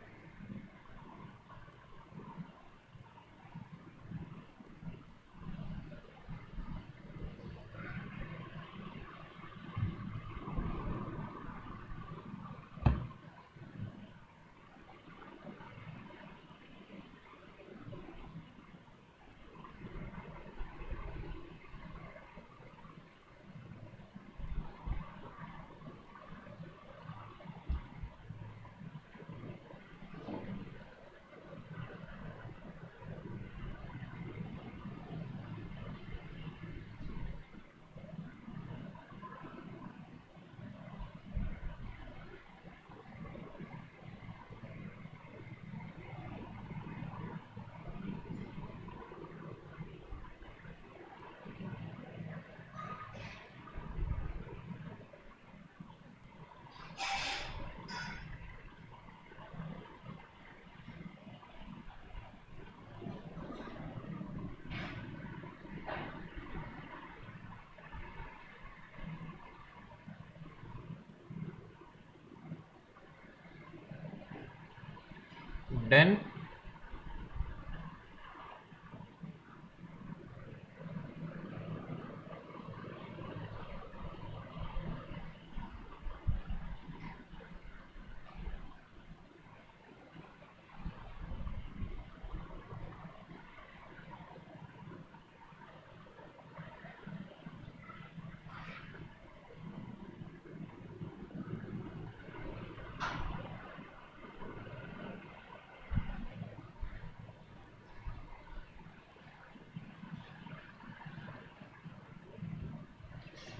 डन।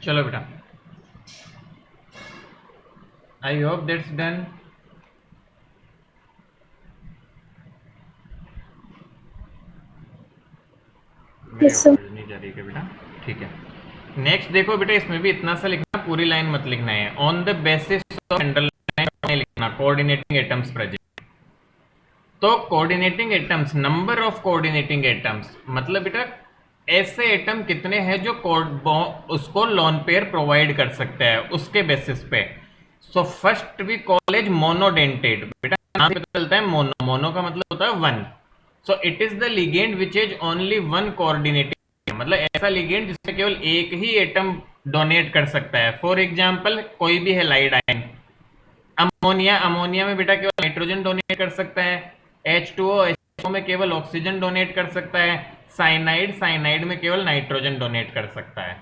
चलो बेटा, आई होप दैट्स डन। मेरी Yes, sir. आवाज नहीं जा रही क्या बेटा? ठीक है। नेक्स्ट देखो बेटा, इसमें भी इतना सा लिखना, पूरी लाइन मत लिखना है। On the basis of underline लिखना कोऑर्डिनेटिंग एटम्स प्रेजेंट। तो coordinating atoms, number of coordinating atoms, मतलब बेटा ऐसे एटम कितने हैं जो उसको लोन पेयर प्रोवाइड कर सकते हैं, उसके बेसिस पे। So first we call as monodentate, बेटा नाम से पता चलता है मोनो, मोनो का मतलब होता है one. So it is the ligand which is only one coordinating, मतलब ऐसा लिगेंड जिसमें केवल एक ही एटम डोनेट कर सकता है। फॉर एग्जाम्पल कोई भी हैलाइड आयन, अमोनिया, अमोनिया में बेटा केवल नाइट्रोजन डोनेट कर सकता है। H2O, H2O में केवल ऑक्सीजन डोनेट कर सकता है। साइनाइड, साइनाइड में केवल नाइट्रोजन डोनेट कर सकता है।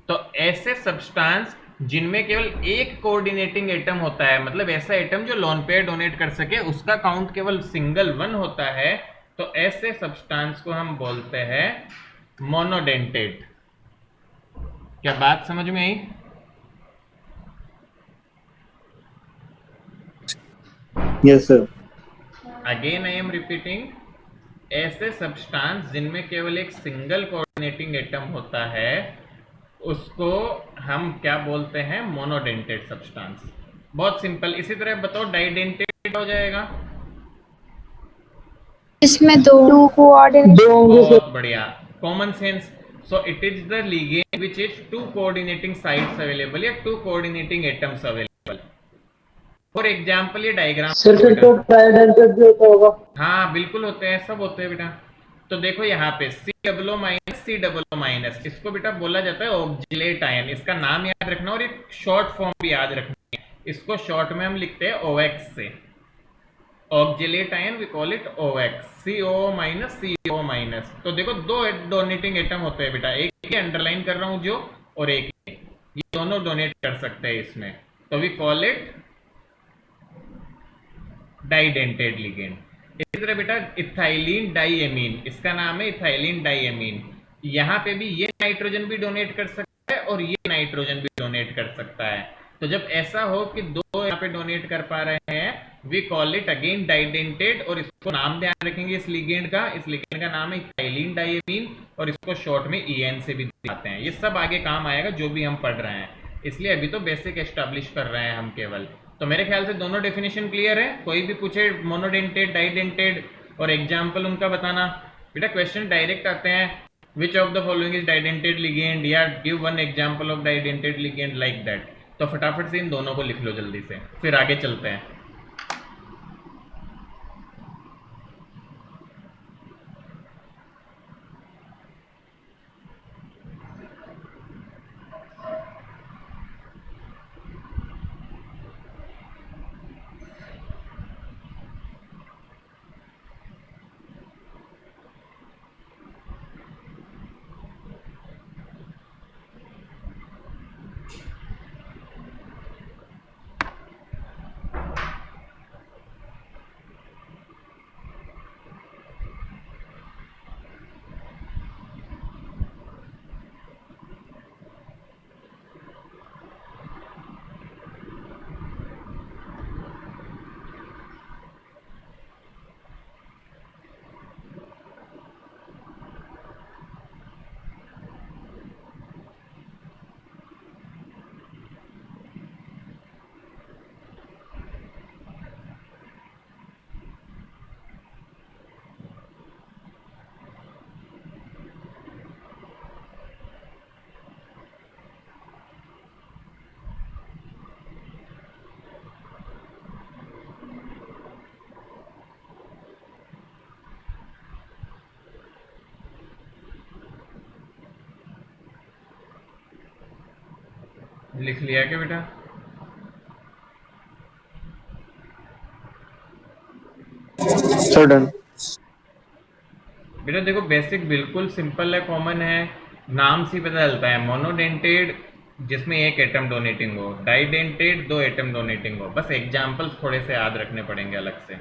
तो ऐसे सब्सटेंस जिनमें केवल एक कोऑर्डिनेटिंग एटम होता है, मतलब ऐसा एटम जो लोन पेयर डोनेट कर सके, उसका काउंट केवल सिंगल वन होता है, तो ऐसे सब्सटेंस को हम बोलते हैं मोनोडेंटेट। क्या बात समझ में आई? Yes sir. Again I am repeating, ऐसे सब्सटेंस जिनमें केवल एक सिंगल कोऑर्डिनेटिंग एटम होता है उसको हम क्या बोलते हैं? Monodentate substance. बहुत सिंपल। इसी तरह बताओ डाइडेंटेड हो जाएगा। इसमें दो कोऑर्डिनेट दो होंगे सर। बहुत बढ़िया, common sense. So it is the ligand which is two coordinating sites available या two coordinating atoms available. For example ये डायग्राम सर फिर तो ट्राइडेंटेड भी होता होगा। हाँ बिल्कुल होते हैं, सब होते हैं बेटा। तो देखो यहाँ पे COO माइनस COO माइनस, इसको बेटा बोला जाता है ऑक्जिलेट आयन। इसका नाम याद रखना और एक शॉर्ट फॉर्म भी याद रखनी है। इसको शॉर्ट में हम लिखते हैं OX से, oxalate ion we call it OX, COO minus CO minus. तो देखो दो डोनेटिंग एटम होते हैं बेटा, एक ही अंडरलाइन कर रहा हूं जो, और एक ही, ये दोनों डोनेट कर सकते हैं इसमें, तो we call it didentate ligand. इसी तरह बेटा इथाइलिन डाइएमीन, इसका नाम है इथाइलिन डाइएमीन। यहाँ पे भी ये नाइट्रोजन भी डोनेट कर सकता है और ये नाइट्रोजन भी डोनेट कर सकता है। तो जब ऐसा हो कि दो यहाँ पे डोनेट कर पा रहे हैं, we call it again didentate. और इसको नाम ध्यान रखेंगे इस लिगेंड का, इस लिगेंड का नाम है इथाइलिन डाइएमीन और इसको शॉर्ट में EN से भी दिखाते हैं। ये सब आगे काम आएगा जो भी हम पढ़ रहे हैं, इसलिए अभी तो बेसिक एस्टेब्लिश कर रहे हैं हम केवल। तो मेरे ख्याल से दोनों डेफिनेशन क्लियर है। कोई भी पूछे मोनोडेंटेड डाइडेंटेड और एग्जांपल उनका बताना। बेटा क्वेश्चन डायरेक्ट आते हैं, which of the following is didentate ligand, या give one example of didentate ligand like that. तो फटाफट से इन दोनों को लिख लो जल्दी से, फिर आगे चलते हैं। लिख लिया क्या बेटा? Sir done. बेटा देखो बेसिक बिल्कुल सिंपल है, कॉमन है, नाम से पता चलता है। मोनोडेंटेड जिसमें एक एटम डोनेटिंग हो, डाइडेंटेड दो एटम डोनेटिंग हो। बस एग्जांपल्स थोड़े से याद रखने पड़ेंगे अलग से।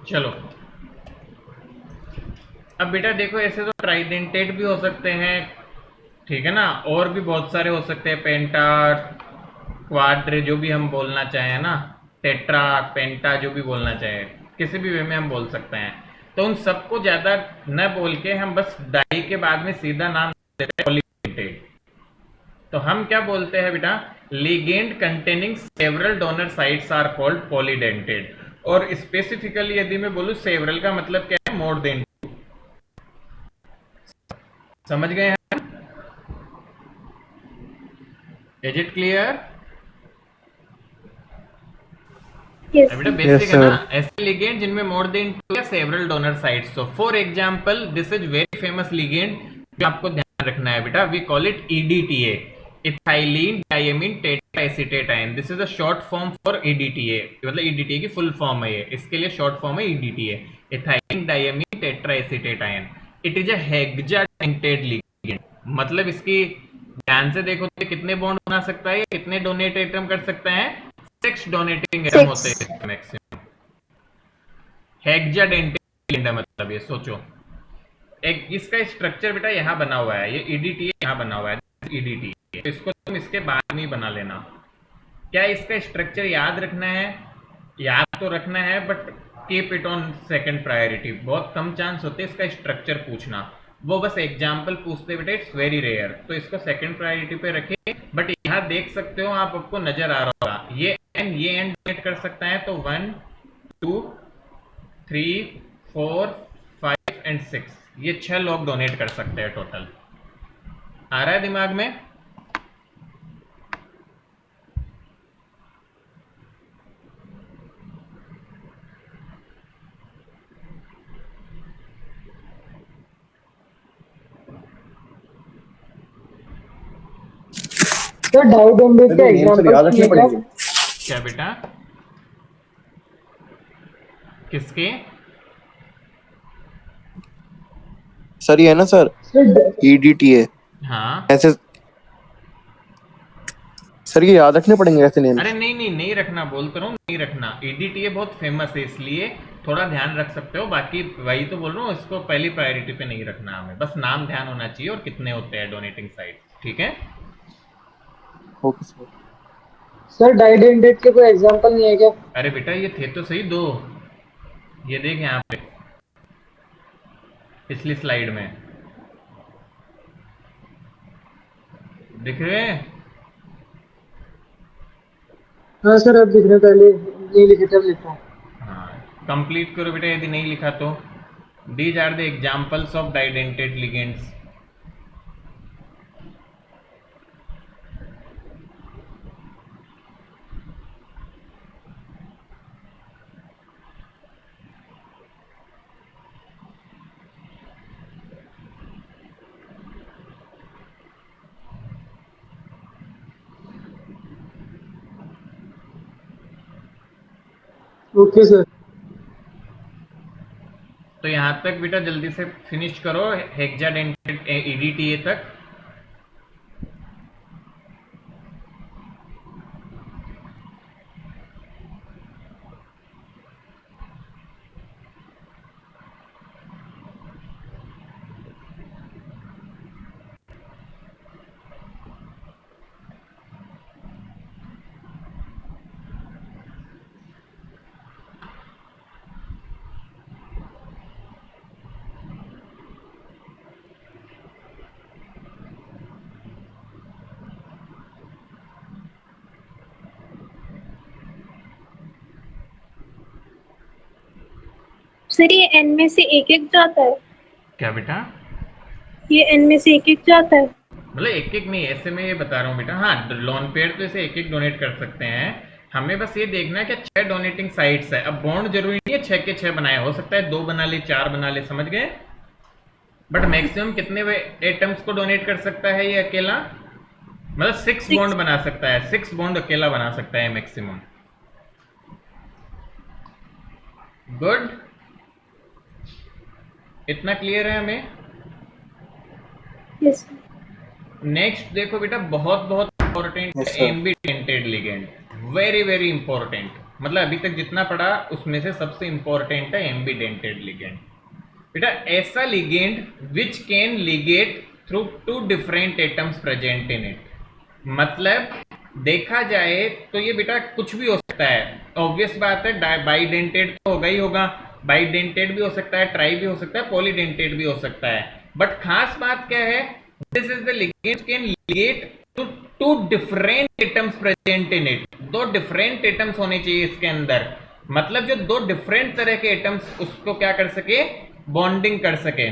चलो अब बेटा देखो, ऐसे तो ट्राइडेंटेड भी हो सकते हैं, ठीक है ना, और भी बहुत सारे हो सकते हैं, पेंटा क्वाड्रे जो भी हम बोलना चाहें ना, टेट्रा पेंटा जो भी बोलना चाहे, किसी भी वे में हम बोल सकते हैं। तो उन सबको ज्यादा न बोल के हम बस डाई के बाद में सीधा नाम देते हैं पॉलीडेंटेड। तो हम क्या बोलते हैं बेटा, ligand containing several donor sites are called polydentate. और स्पेसिफिकली यदि मैं बोलूं सेवरल का मतलब क्या है, मोर देन। समझ गए हैं? Is it clear? Yes, बेटा sir. बेसिक Yes, है ना, sir. ऐसे लिगेंड जिनमें मोर देन टू या several donor sites. So for example this is very famous ligand जो आपको ध्यान रखना है बेटा, we call it EDTA, ethylene diamine tetraacetate ion. This is a short form for EDTA, मतलब EDTA की फुल फॉर्म है ये, इसके लिए शॉर्ट फॉर्म है EDTA, ethylene diamine tetraacetate ion. It is a hexadentate ligand, मतलब इसकी ध्यान से देखो तो कितने बॉन्ड बना सकता है, कितने डोनेट एटम कर सकता है, 6 डोनेटिंग एटम होते 6. हैं मैक्सिमम। हेक्साडेंटेड मतलब ये सोचो, एक इसका स्ट्रक्चर बेटा यहाँ बना हुआ है, ये EDTA यहाँ बना हुआ है, EDTA, तो इसको तुम इसके बाद में ही बना लेना। क्या इसका स्ट्रक्चर याद रखना है? याद तो रखना है, but keep it on second priority. बहुत कम चांस होते हैं इसका स्ट्रक्चर पूछना, वो बस एग्जाम्पल पूछते बेटा, इट्स वेरी रेयर, तो इसको सेकंड प्रायोरिटी पे रखें। बट यहाँ देख सकते हो आप, आपको नजर आ रहा होगा ये एन डोनेट कर सकता है, तो 1 2 3 4 5 एंड 6, ये 6 लोग डोनेट कर सकते हैं टोटल। आ रहा है दिमाग में? सर डाइडेंडेट का नेम सर याद एग्जांपल रखने क्या? पड़ेंगे। क्या बेटा? किसके? सर ये है ना सर, सर EDTA हाँ, ऐसे। सर ये याद रखने पड़ेंगे ऐसे नेम? अरे नहीं नहीं नहीं रखना, बोलता रहा हूँ नहीं रखना। EDTA बहुत फेमस है, इसलिए थोड़ा ध्यान रख सकते हो, बाकी वही तो बोल रहा हूँ, इसको पहली प्रायोरिटी पे नहीं रखना हमें, बस नाम ध्यान होना चाहिए और कितने होते हैं डोनेटिंग साइट, ठीक है? Okay sir. सर डाइडेंडेट के कोई एग्जांपल नहीं है क्या? अरे बेटा ये थे तो सही दो, ये देख यहाँ पे पिछली स्लाइड में दिख रहे हैं? हाँ सर, अब दिख रहे, पहले नहीं लिखे थे, अब लिखा हूँ। हाँ, कंप्लीट करो बेटा यदि नहीं लिखा तो। These are the examples of didentate ligands. Okay sir. तो यहाँ तक बेटा जल्दी से फिनिश करो, हेक्साडेंटेड EDTA तक। सर ये एन में से एक एक जाता है? क्या बेटा? ये एन में से एक एक जाता है? मतलब एक एक नहीं, ऐसे में ये बता रहा हूँ बेटा। हाँ, लोन पेयर तो इसे एक एक डोनेट कर सकते हैं, हमें बस ये देखना है कि 6 डोनेटिंग साइट्स है। अब बॉन्ड जरूरी नहीं है 6 के 6 बनाए, हो सकता है 2 बना ले, 4 बना ले, समझ गए? बट मैक्सिमम कितने एटम्स को डोनेट कर सकता है ये अकेला? मतलब 6 बॉन्ड बना सकता है, 6 बॉन्ड अकेला बना सकता है मैक्सिमम। गुड, इतना क्लियर है हमें? यस। नेक्स्ट देखो बेटा, बहुत बहुत इंपॉर्टेंट Yes, है sir. एम्बीडेंटेड ligand, very very important. मतलब अभी तक जितना पढ़ा उसमें से सबसे इंपॉर्टेंट है एम्बीडेंटेड लिगेंड। बेटा ऐसा ligand which can Liggett through 2 different atoms present in it. मतलब देखा जाए तो ये बेटा कुछ भी हो सकता है, ऑब्वियस बात है, बाइडेंटेड तो होगा ही होगा, बाइडेंटेड भी हो सकता है, ट्राई भी हो सकता है, पॉलीडेंटेड भी हो सकता है। बट खास बात क्या है, this is the ligand can ligate to 2 different atoms present in it. 2 different atoms होने चाहिए इसके अंदर, मतलब जो 2 डिफरेंट तरह के एटम्स उसको क्या कर सके, बॉन्डिंग कर सके।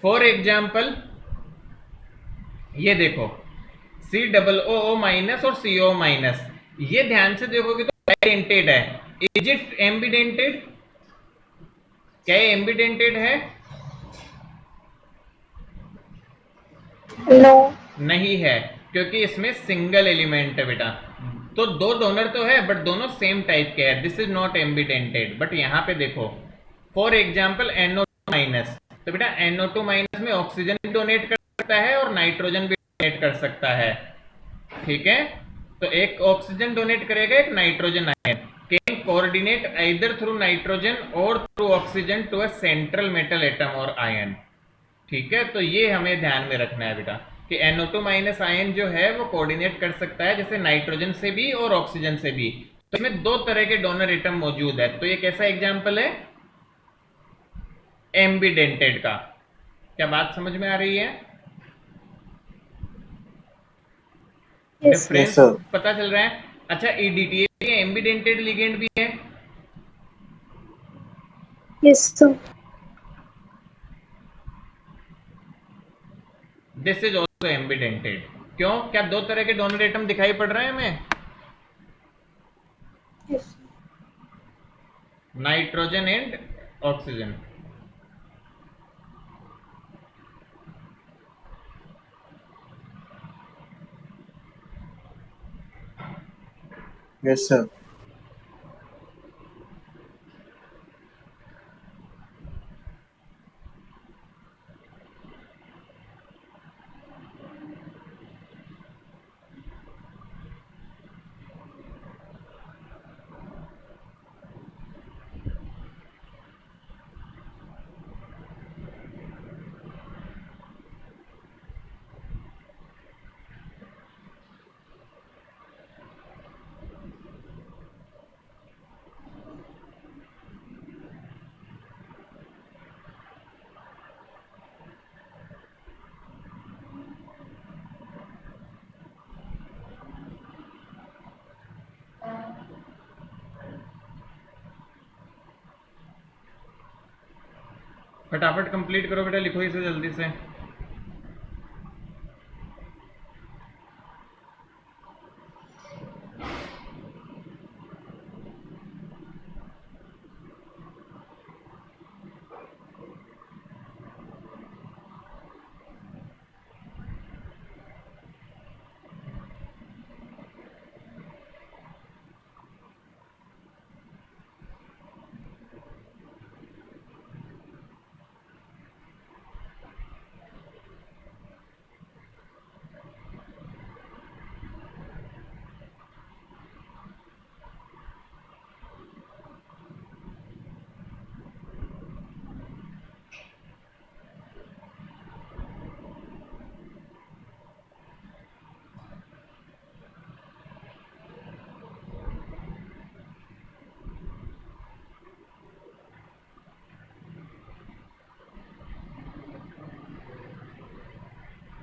फॉर एग्जाम्पल ये देखो COO माइनस और CO माइनस, ये ध्यान से देखोगे तो बाइडेंटेड है। Is it ambidentate? क्या ये एम्बिडेंटेड है? नो। नहीं है, क्योंकि इसमें सिंगल एलिमेंट है बेटा। तो दो डोनर तो है बट दोनों सेम टाइप के हैं, this is not ambidentate. But यहाँ पे देखो, फॉर एग्जाम्पल NO2 माइनस, तो बेटा NO2 माइनस में ऑक्सीजन भी डोनेट कर सकता है और नाइट्रोजन भी डोनेट कर सकता है, ठीक है। तो एक ऑक्सीजन डोनेट करेगा, एक nitrogen ion, can coordinate either through nitrogen और through oxygen to a central metal atom और आयन, ठीक है। तो ये हमें ध्यान में रखना है बेटा कि NO2 माइनस आयन जो है वो कोऑर्डिनेट कर सकता है जैसे नाइट्रोजन से भी और ऑक्सीजन से भी। तो इसमें दो तरह के डोनर एटम मौजूद है। तो ये कैसा एग्जाम्पल है? एम्बिडेंटेड का। क्या बात समझ में आ रही है? Yes difference sir. पता चल रहा है? अच्छा, EDTA एम्बिडेंटेड लिगेंड भी है। Yes sir. This is also ambidentate. क्यों? क्या दो तरह के डोनर एटम दिखाई पड़ रहे हैं हमें? Yes nitrogen and oxygen. Yes, sir. फटाफट कंप्लीट करो बेटा, लिखो इसे जल्दी से।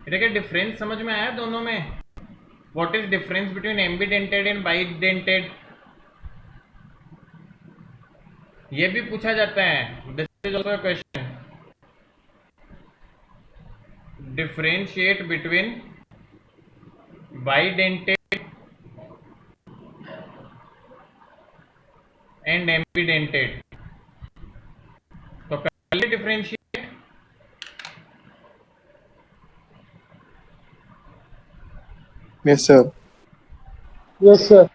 देखिए डिफरेंस समझ में आया दोनों में? What is difference between ambidentate and bidentate? ये भी पूछा जाता है, this is also question. Differentiate between bidentate and ambidentate. तो पहले differentiate. Yes, sir. Yes sir.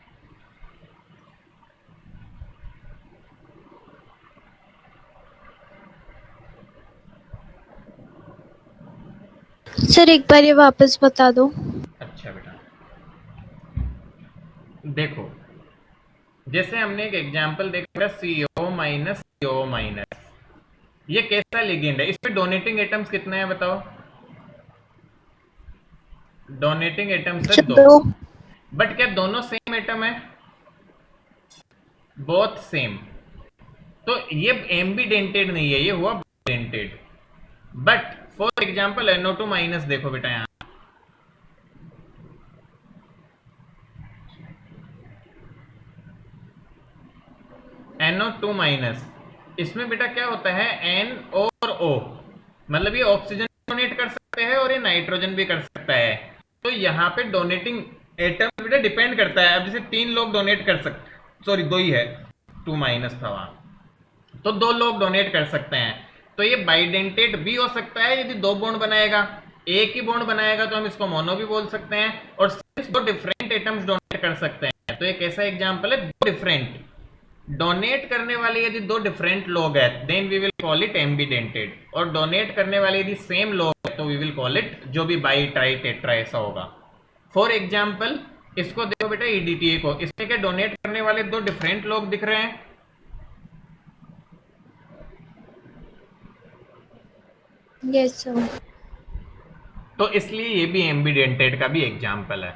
Sir एक बार ये वापस बता दो। अच्छा बेटा, देखो जैसे हमने एक एग्जांपल देखा CO माइनस CO माइनस, ये कैसा लिगेंड है? इसमें डोनेटिंग एटम्स कितने हैं बताओ? डोनेटिंग एटम्स है 2। दो। बट क्या दोनों सेम एटम है? Both same. तो ये एम्बिडेंटेड नहीं है, ये हुआ bidentate. But for example NO2 minus देखो बेटा, यहां NO2 माइनस, इसमें बेटा क्या होता है? N और O, मतलब ये ऑक्सीजन डोनेट कर सकते हैं और ये नाइट्रोजन भी कर सकता है। तो यहाँ पे डोनेटिंग एटम बेटा डिपेंड करता है। अब जैसे 3 लोग डोनेट कर सकते, सॉरी 2 ही है, 2 माइनस था वहां, तो 2 लोग डोनेट कर सकते हैं। तो ये बाइडेंटेट भी हो सकता है यदि 2 बॉन्ड बनाएगा। एक ही बॉन्ड बनाएगा तो हम इसको मोनो भी बोल सकते हैं। और सिर्फ 2 डिफरेंट एटम्स डोनेट कर सकते हैं, तो एक ऐसा एग्जांपल है 2 डिफरेंट डोनेट करने वाले यदि 2 डिफरेंट लोग हैं then we will call it ambidentate, और डोनेट करने वाले यदि सेम लोग हैं तो वी विल कॉल इट जो भी बाई ट्राई टेट्रा ऐसा होगा। फॉर एग्जाम्पल इसको देखो बेटा ईडीटीए को, इसमें क्या डोनेट करने वाले 2 डिफरेंट लोग दिख रहे हैं? Yes sir. तो इसलिए ये भी एम्बिडेंटेड का भी एग्जाम्पल है।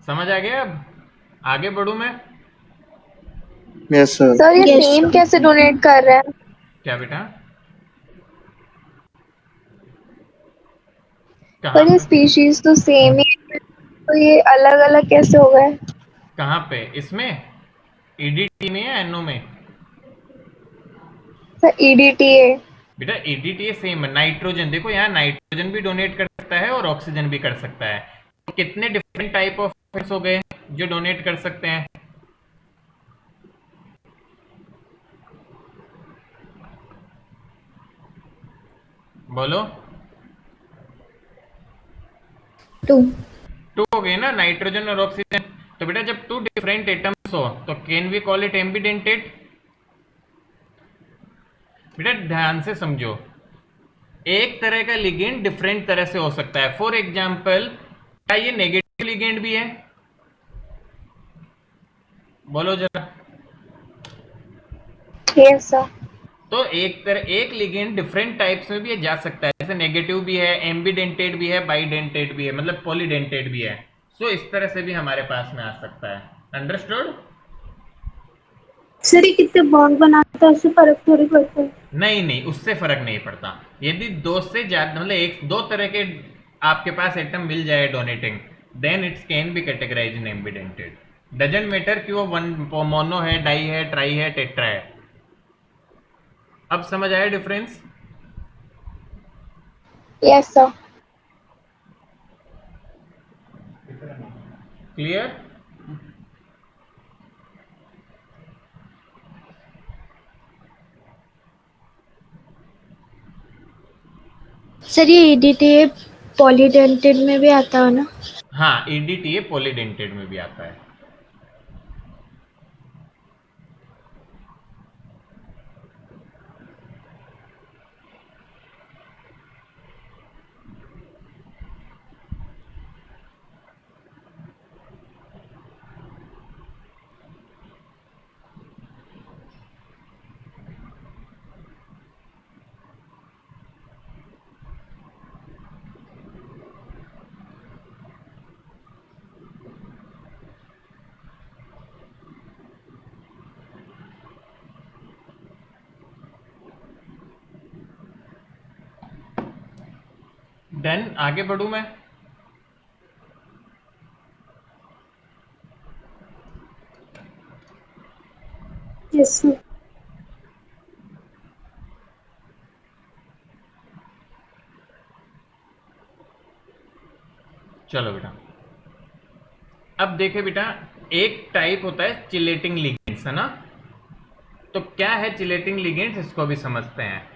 समझ आ गया? अब आगे बढ़ू मैं? Yes sir. सर ये Yes, सेम sir. कैसे डोनेट कर रहे हैं? क्या बेटा? पर ये कहाँ स्पीशीज तो सेम ही है, तो ये अलग अलग कैसे हो गए? कहाँ पे? इसमें ईडीटी में या एनओ में? Sir EDTA. बेटा ईडीटी सेम है। नाइट्रोजन देखो, यहाँ नाइट्रोजन भी डोनेट कर सकता है और ऑक्सीजन भी कर सकता है। तो कितने डिफरेंट टाइप ऑफ हो गए जो डोनेट कर सकते हैं? बोलो। 2. 2 हो गए ना, नाइट्रोजन और ऑक्सीजन। तो बेटा जब 2 डिफरेंट एटम्स हो तो can we call it ambidentate? बेटा ध्यान से समझो, एक तरह का लिगेंड डिफरेंट तरह से हो सकता है। फॉर एग्जाम्पल क्या ये नेगेटिव लिगेंड भी है? बोलो जरा। Yes sir. तो एक लिगेंड डिफरेंट टाइप्स में भी जा सकता है, जैसे नेगेटिव भी है, एम्बिडेंटेड भी है, बाइडेंटेड भी है, मतलब पॉलीडेंटेड भी है। सो इस तरह से भी हमारे पास में आ सकता है। अंडरस्टूड? सर ये कितने बॉन्ड बनाता है उससे फर्क थोड़ी पड़ता है? नहीं नहीं, उससे फर्क नहीं पड़ता। यदि 2 से ज्यादा मतलब 1-2 तरह के आपके पास एटम मिल जाए donating, then it's can be categorised in ambidentate. Doesn't matter कि वो वन मोनो है, डाई है, ट्राई है, टेट्रा है। अब समझ आया difference? Yes sir. Clear? Sir ये ईडीटीए पॉलीडेंटेड में भी आता है ना? हाँ, ईडीटीए पॉलीडेंटेड में भी आता है। डन, आगे बढ़ू मैं? Yes sir. चलो बेटा, अब देखे बेटा, एक टाइप होता है चिलेटिंग लिगेंड्स, है ना? तो क्या है चिलेटिंग लिगेंड्स, इसको भी समझते हैं।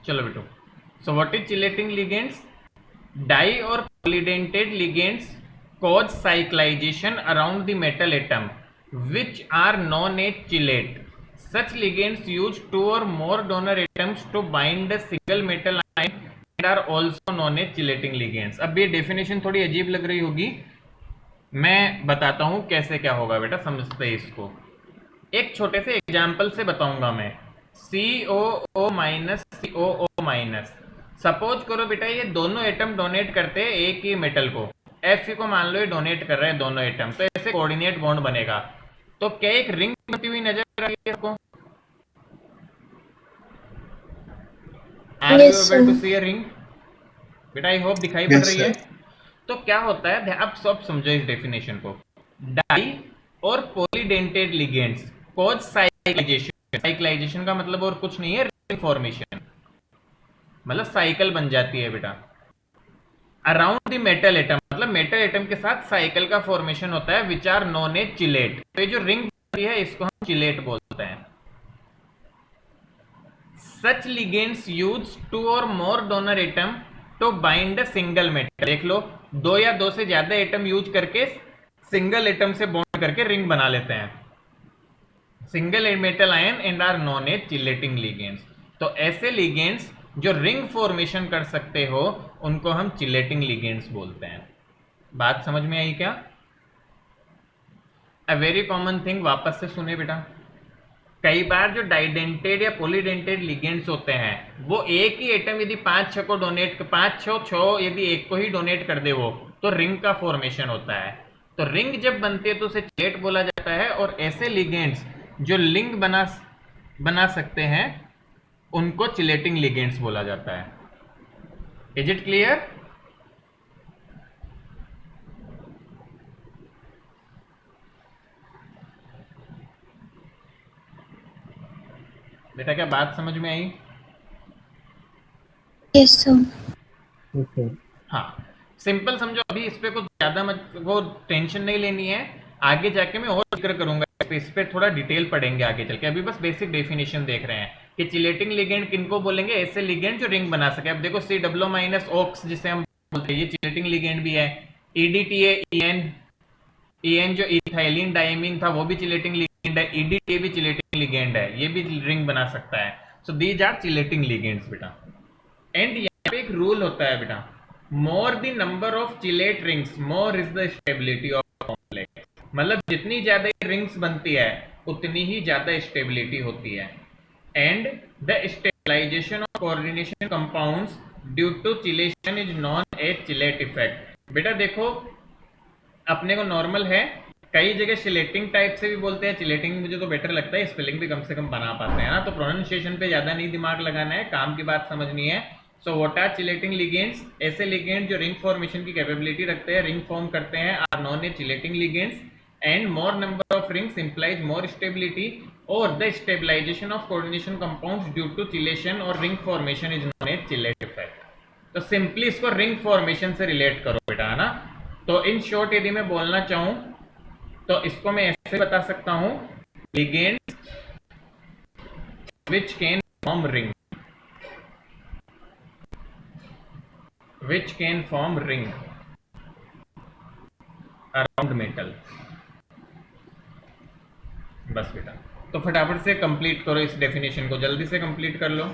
चलो बेटो, so what is chelating ligands? Di और polydentate ligands cause cyclization around the metal atom which are known as chelate. Such ligands use 2 or more donor atoms to bind a single metal ion and and are also known as chelating ligands. अब ये definition थोड़ी अजीब लग रही होगी, मैं बताता हूं कैसे क्या होगा बेटा, समझते हैं इसको। एक छोटे से एग्जाम्पल से बताऊंगा मैं। COO minus COO minus, suppose करो बेटा ये दोनों एटम डोनेट करते हैं एक ही मेटल को, Fe को मान लो ये डोनेट कर रहे हैं दोनों एटम, तो ऐसे कोऑर्डिनेट बॉन्ड बनेगा। तो क्या एक रिंग बनती हुई नजर आ रही है आपको? Are you Yes, able to sir. See a ring? बेटा आई होप दिखाई पड़ Yes, रही sir. है। तो क्या होता है, अब सब समझो इस डेफिनेशन को। डाई और polydentate ligands cause cyclisation. Cyclisation का मतलब और कुछ नहीं है, रिंग फॉर्मेशन, मतलब साइकिल बन जाती है बेटा अराउंड द मेटल एटम, मतलब मेटल एटम के साथ साइकिल का फॉर्मेशन होता है, which are known as chelate. तो ये जो रिंग बनती है इसको हम चिलेट बोलते हैं। सच लिगेंड्स यूज 2 और more donor atom to bind a single metal. देख लो, दो या दो से ज्यादा एटम यूज करके सिंगल एटम से बॉन्ड करके रिंग बना लेते हैं। Single metal ion and are known as chelating ligands. तो ऐसे लिगेंड्स जो रिंग फॉर्मेशन कर सकते हो उनको हम चिलेटिंग लिगेंड्स बोलते हैं। बात समझ में आई क्या? अ वेरी कॉमन थिंग, वापस से सुने बेटा। कई बार जो डाइडेंटेड या पॉलीडेंटेड लिगेंड्स होते हैं वो एक ही एटम यदि 5-6 को डोनेट, 5-6 यदि एक को ही डोनेट कर दे वो, तो रिंग का फॉर्मेशन होता है। तो रिंग जब बनती है तो उसे चिलेट बोला जाता है। और ऐसे लिगेंड्स जो लिंक बना सकते हैं उनको चिलेटिंग लिगेंड्स बोला जाता है। Is it clear? बेटा क्या बात समझ में आई? Yes, sir. हाँ, सिंपल समझो। अभी इस पे कुछ ज्यादा मत वो टेंशन नहीं लेनी है, आगे जाके मैं और जिक्र करूंगा इस पे थोड़ा डिटेल पढ़ेंगे आगे चल के। अभी बस बेसिक डेफिनेशन देख रहे हैं कि चिलेटिंग लिगेंड किनको बोलेंगे, ऐसे लिगेंड जो रिंग बना सके। अब देखो COO माइनस ऑक्स जिसे हम बोलते हैं ये चिलेटिंग लिगेंड भी है। EDTA EN जो इथाइलिन डायमीन था वो भी चिलेटिंग लिगेंड है। EDTA भी चिलेटिंग लिगेंड है, ये भी रिंग बना सकता है। So these are chelating ligands बेटा। एंड यहाँ पे एक रूल होता है बेटा, more the number of chelate rings more is the stability of complex. मतलब जितनी ज्यादा रिंग्स बनती है उतनी ही ज्यादा स्टेबिलिटी होती है। And the stabilization of coordination compounds due to chelation is known as chelate effect. बेटा देखो, अपने को नॉर्मल है, कई जगह चिलेटिंग टाइप से भी बोलते हैं। चिलेटिंग मुझे तो बेटर लगता है, स्पेलिंग भी कम से कम बना पाते हैं ना, तो प्रोनाउंसिएशन पे ज्यादा नहीं दिमाग लगाना है, काम की बात समझनी है। So what are chelating ligands? ऐसे लिगेंड जो रिंग फॉर्मेशन की कैपेबिलिटी रखते हैं, रिंग फॉर्म करते हैं, are known as chelating ligands. And more number of rings implies more stability और the stabilization of coordination compounds due to chelation और ring formation is known as chelate effect. तो simply इसको ring formation से relate करो बेटा, है ना। तो इन शॉर्ट यदि मैं बोलना चाहूं तो इसको मैं ऐसे बता सकता हूं, ligands which can form ring, which can form ring around metal। बस बेटा, तो फटाफट से कंप्लीट करो इस डेफिनेशन को, जल्दी से कंप्लीट कर लो।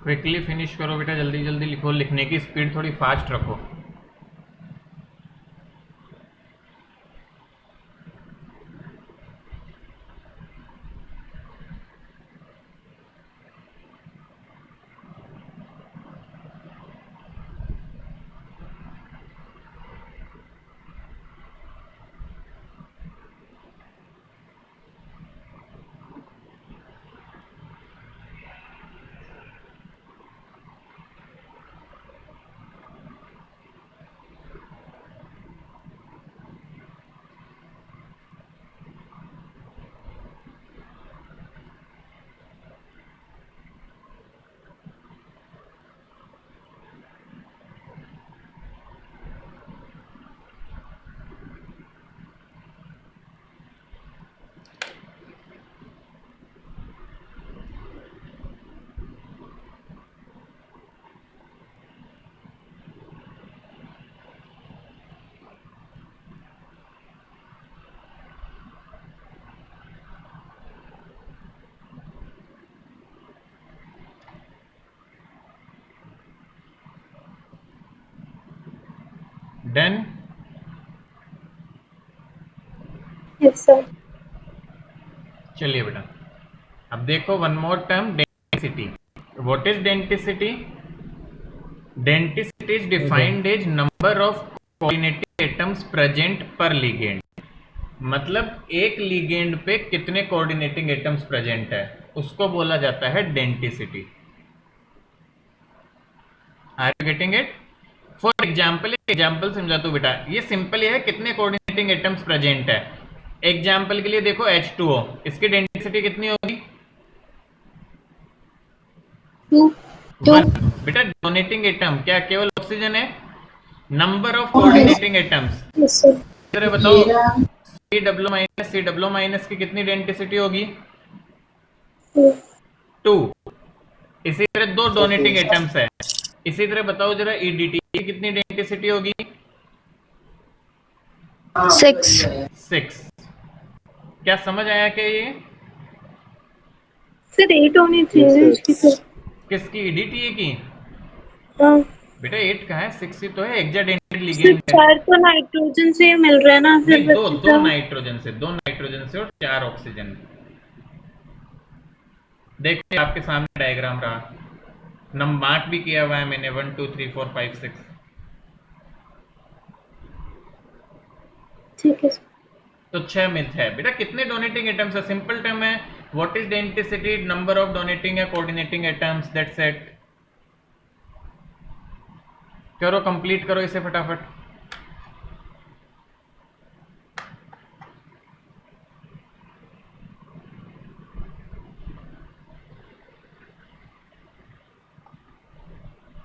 क्विकली फिनिश करो बेटा, जल्दी जल्दी लिखो, लिखने की स्पीड थोड़ी फास्ट रखो। डन। Yes, sir. चलिए बेटा, अब देखो one more term, denticity. What is denticity? Denticity is defined as number of coordinating atoms present per ligand. मतलब एक लिगेंड पे कितने कोऑर्डिनेटिंग एटम्स प्रेजेंट है, उसको बोला जाता है denticity. Are you getting it? For example, example समझा तो बेटा, ये सिंपल है कितने कोऑर्डिनेटिंग एटम्स प्रेजेंट है। एग्जाम्पल के लिए देखो H2O, इसकी डेंसिटी कितनी होगी? 2. 1। बेटा डोनेटिंग एटम क्या केवल ऑक्सीजन है? Number of Yes. Coordinating atoms. Yes, sir. जरा बताओ, CW- की कितनी डेंसिटी होगी? 2. 2। इसी तरह दो डोनेटिंग एटम्स है, इसी तरह बताओ जरा EDT की कितनी डेंसिटी होगी? 6. 6। क्या समझ आया क्या ये? Sir, 8 होनी Yes, चाहिए sir. इसकी तो. किसकी? EDTA की? हाँ. बेटा 8 कहाँ है, 6 ही तो है, हेक्साडेंटेड सिर्फ लिगेंड है। 4 तो नाइट्रोजन से ही मिल रहा है ना, फिर नहीं, दो बच्चे दो का. नाइट्रोजन से, 2 नाइट्रोजन से और 4 ऑक्सीजन। देखिए आपके सामने डायग्राम रहा, नंबर मार्क भी किया हुआ है मैंने, 1 2 3 4 5 6। ठीक है. तो 6 मिथ है बेटा। कितने डोनेटिंग एटम्स है? सिंपल टर्म है, what is density? Number of donating या कोऑर्डिनेटिंग एटम्स, दैट्स इट। करो, कंप्लीट करो इसे फटाफट।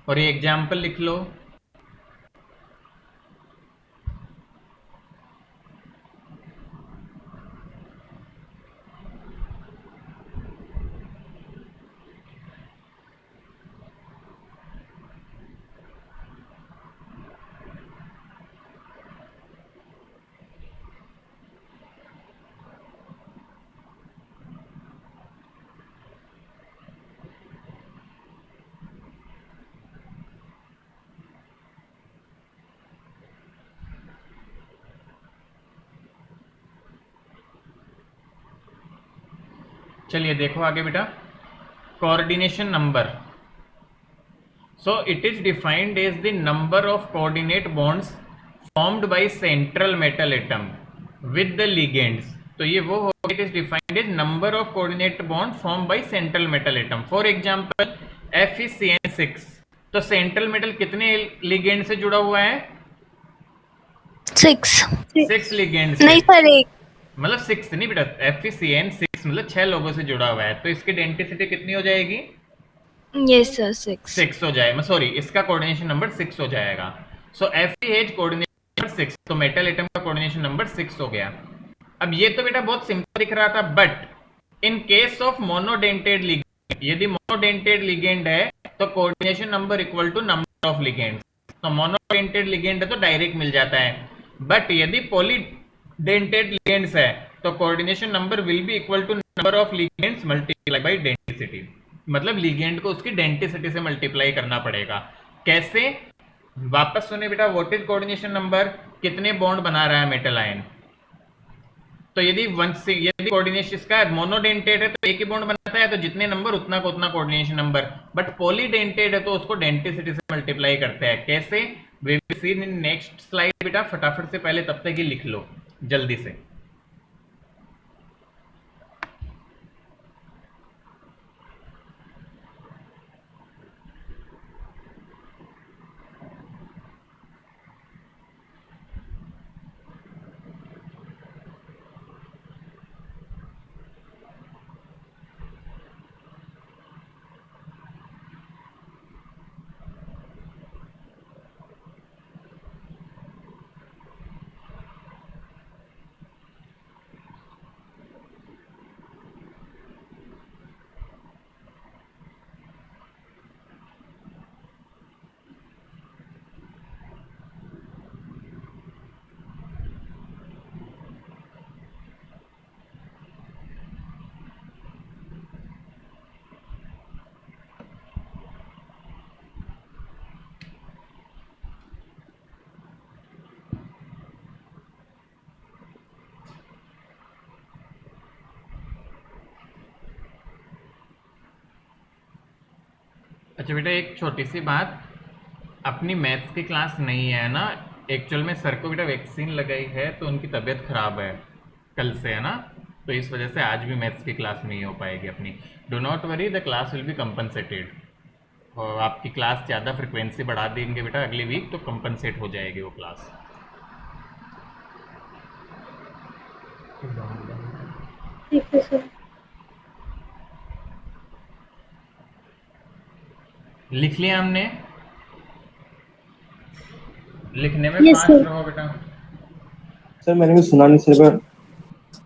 और ये एग्जाम्पल लिख लो। चलिए देखो आगे बेटा, coordination number. So it is defined as the number of coordinate bonds formed by central metal atom with the ligands. तो ये वो हो, it is defined as number of coordinate bond form by central metal atom. For example FeCN6, तो central metal कितने ligand से जुड़ा हुआ है? 6. 6 लिगेंड से। नहीं सर, एक. मतलब 6 नहीं बेटा, FeCN6 मतलब 6 लोगों से जुड़ा हुआ है, तो इसकी डेंसिटी कितनी हो जाएगी? Yes sir, 6. 6 हो जाए, सॉरी, इसका कोऑर्डिनेशन नंबर 6 हो जाएगा। सो FeH कोऑर्डिनेशन नंबर 6, तो मेटल एटम का कोऑर्डिनेशन नंबर 6 हो गया। अब ये तो बेटा बहुत सिंपल दिख रहा था, but in case of monodentate ligand, यदि मोनोडेंटेड लिगेंड है तो coordination number equal to number of ligands. तो मोनोडेंटेड लिगेंड है तो डायरेक्ट मिल जाता है, बट यदि पॉलीडेंटेड लिगेंड्स है तो coordination number will be equal to number of ligands multiply by density. मतलब लिगेंड को उसकी डेंसिटी से मल्टीप्लाई करना पड़ेगा। कैसे? वापस सुने बेटा, व्हाट इज कोऑर्डिनेशन नंबर? कितने बॉन्ड बना रहा है मेटल आयन। तो यदि यदि कोऑर्डिनेशन इसका मोनोडेंटेड है तो एक ही बॉन्ड बनाता है, तो जितने नंबर उतना को उतना कोऑर्डिनेशन नंबर। बट पॉलीडेंटेड है तो उसको डेंसिटी से मल्टीप्लाई करते हैं। कैसे? We will see in next slide बेटा। फटाफट से पहले तब तक ही लिख लो जल्दी से। अच्छा बेटा, एक छोटी सी बात, अपनी मैथ्स की क्लास नहीं है ना, एक्चुअल में सर को बेटा वैक्सीन लगाई है तो उनकी तबीयत खराब है कल से, है ना, तो इस वजह से आज भी मैथ्स की क्लास नहीं हो पाएगी अपनी। Do not worry, the class will be compensated. और आपकी क्लास ज़्यादा फ्रिक्वेंसी बढ़ा देंगे बेटा अगली वीक, तो कंपनसेट हो जाएगी वो क्लास। ठीक है सर। लिख लिया हमने, लिखने में यस फास्ट सर। रहो बेटा। सर मैंने भी सुना नहीं, सर एक बार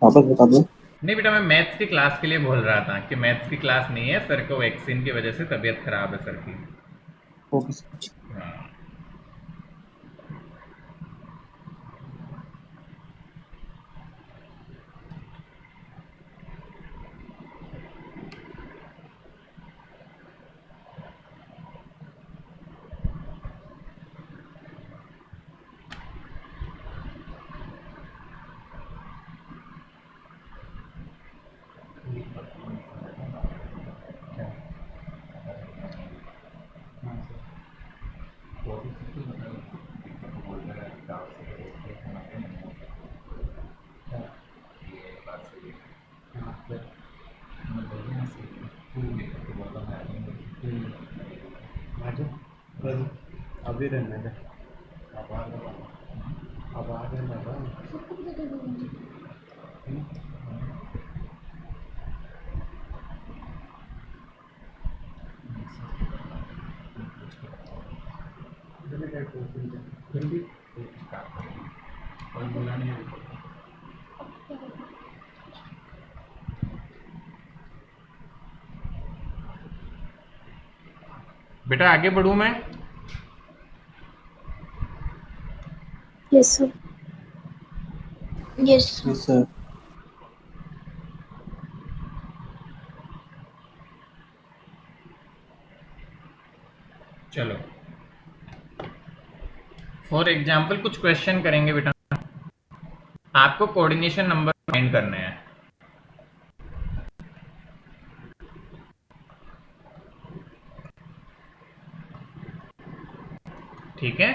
वापस बता दो। नहीं बेटा, मैं मैथ्स की क्लास के लिए बोल रहा था कि मैथ्स की क्लास नहीं है, सर को वैक्सीन की वजह से तबीयत खराब है सर की। Okay sir. हाँ। अभी रहने दे, अब आ गए ना। फिर भी कोई बोला नहीं है। बेटा आगे बढ़ूँ मैं? Yes sir. Yes yes sir. चलो, फॉर एग्जाम्पल कुछ क्वेश्चन करेंगे बेटा, आपको कोऑर्डिनेशन नंबर फाइंड करने हैं। ठीक है,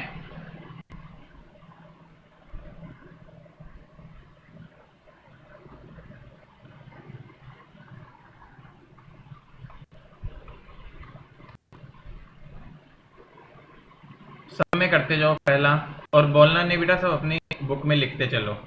सब में करते जाओ पहला, और बोलना नहीं बेटा, सब अपनी बुक में लिखते चलो।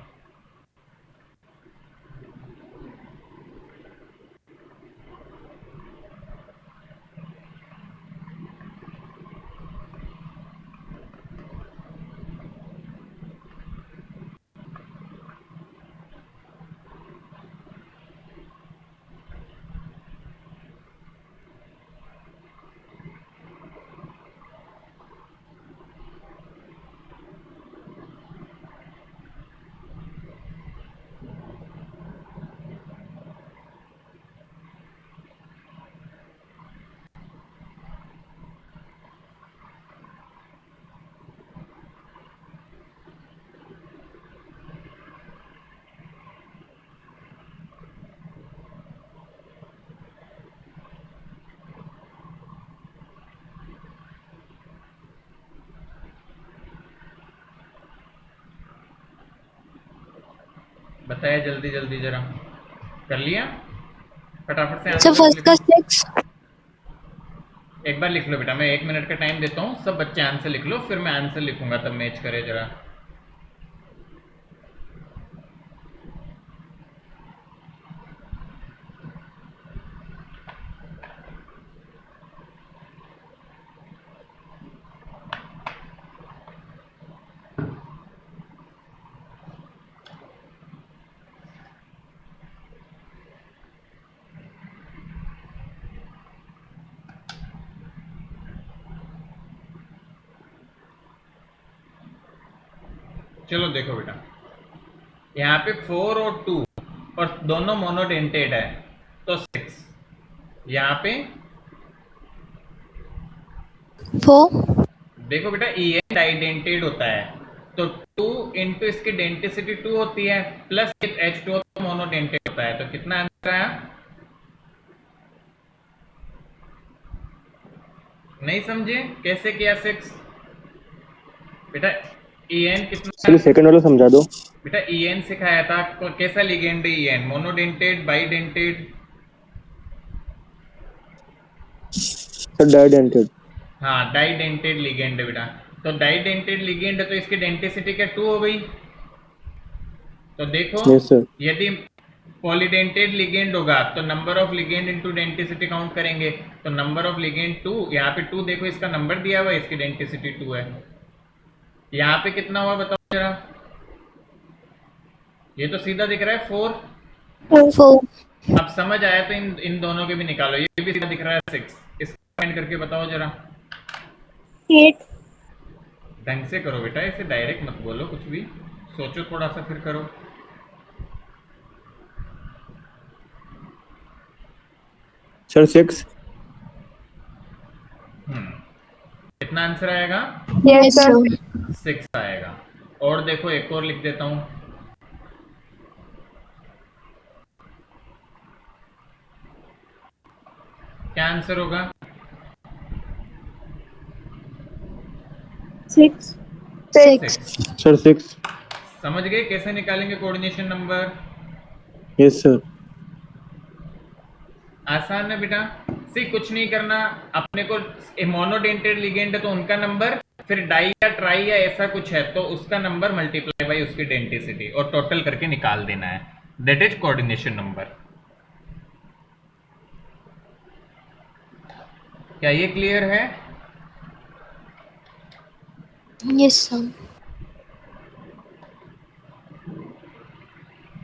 बताया जल्दी जल्दी जरा, कर लिया फटाफट से सर, आंसर फर्स्ट का लिखो। 6। एक बार लिख लो बेटा, मैं 1 मिनट का टाइम देता हूँ, सब बच्चे आंसर लिख लो, फिर मैं आंसर लिखूंगा, तब मैच करे जरा। चलो देखो बेटा, यहाँ पे 4 और 2 और दोनों मोनोडेंटेड है, तो 6। यहाँ पे 4। देखो बेटा, ई एन डाइडेंटेड होता है, तो 2 इंटू इसकी डेंटिसिटी 2 होती है, प्लस H2O मोनोडेंटेड होता है, तो कितना आंसर आया? नहीं समझे कैसे किया 6? बेटा EN कितना सर है? सेकंड वाला समझा दो। बेटा EN सिखाया था कैसा लिगेंड है EN? Monodentate, bidentate? सर डाइडेंटेड। हाँ डाइडेंटेड लिगेंड है बेटा। तो डाइडेंटेड लिगेंड है तो इसकी डेंटिसिटी क्या 2 हो गई? तो देखो यस सर। यदि पॉलीडेंटेड लिगेंड होगा तो number of ligand into denticity count करेंगे। तो नंबर ऑफ लिगेंड 2, यहाँ पे 2 देखो इसका नंबर दिया हुआ है, इसकी डेंटिसिटी 2 है। यहाँ पे कितना हुआ बताओ जरा? ये तो सीधा दिख रहा है 4। 4 अब समझ आया तो इन इन दोनों के भी निकालो। ये भी सीधा दिख रहा है 6। इसको फाइंड करके बताओ जरा। 8 ढंग से करो बेटा, इसे डायरेक्ट मत बोलो, कुछ भी सोचो थोड़ा सा फिर करो। सर 6। कितना आंसर आएगा? यस सर 6 आएगा। और देखो एक और लिख देता हूं। क्या आंसर होगा? 6 6 सर 6। समझ गए कैसे निकालेंगे कोऑर्डिनेशन नंबर? Yes sir. आसान है बेटा। सी कुछ नहीं करना, अपने को मोनोडेंटेड लिगेंड है तो उनका नंबर, फिर डाई या ट्राई या ऐसा कुछ है तो उसका नंबर मल्टीप्लाई बाई उसकी डेंटिसिटी और टोटल करके निकाल देना है। That is coordination number. क्या ये क्लियर है? Yes sir.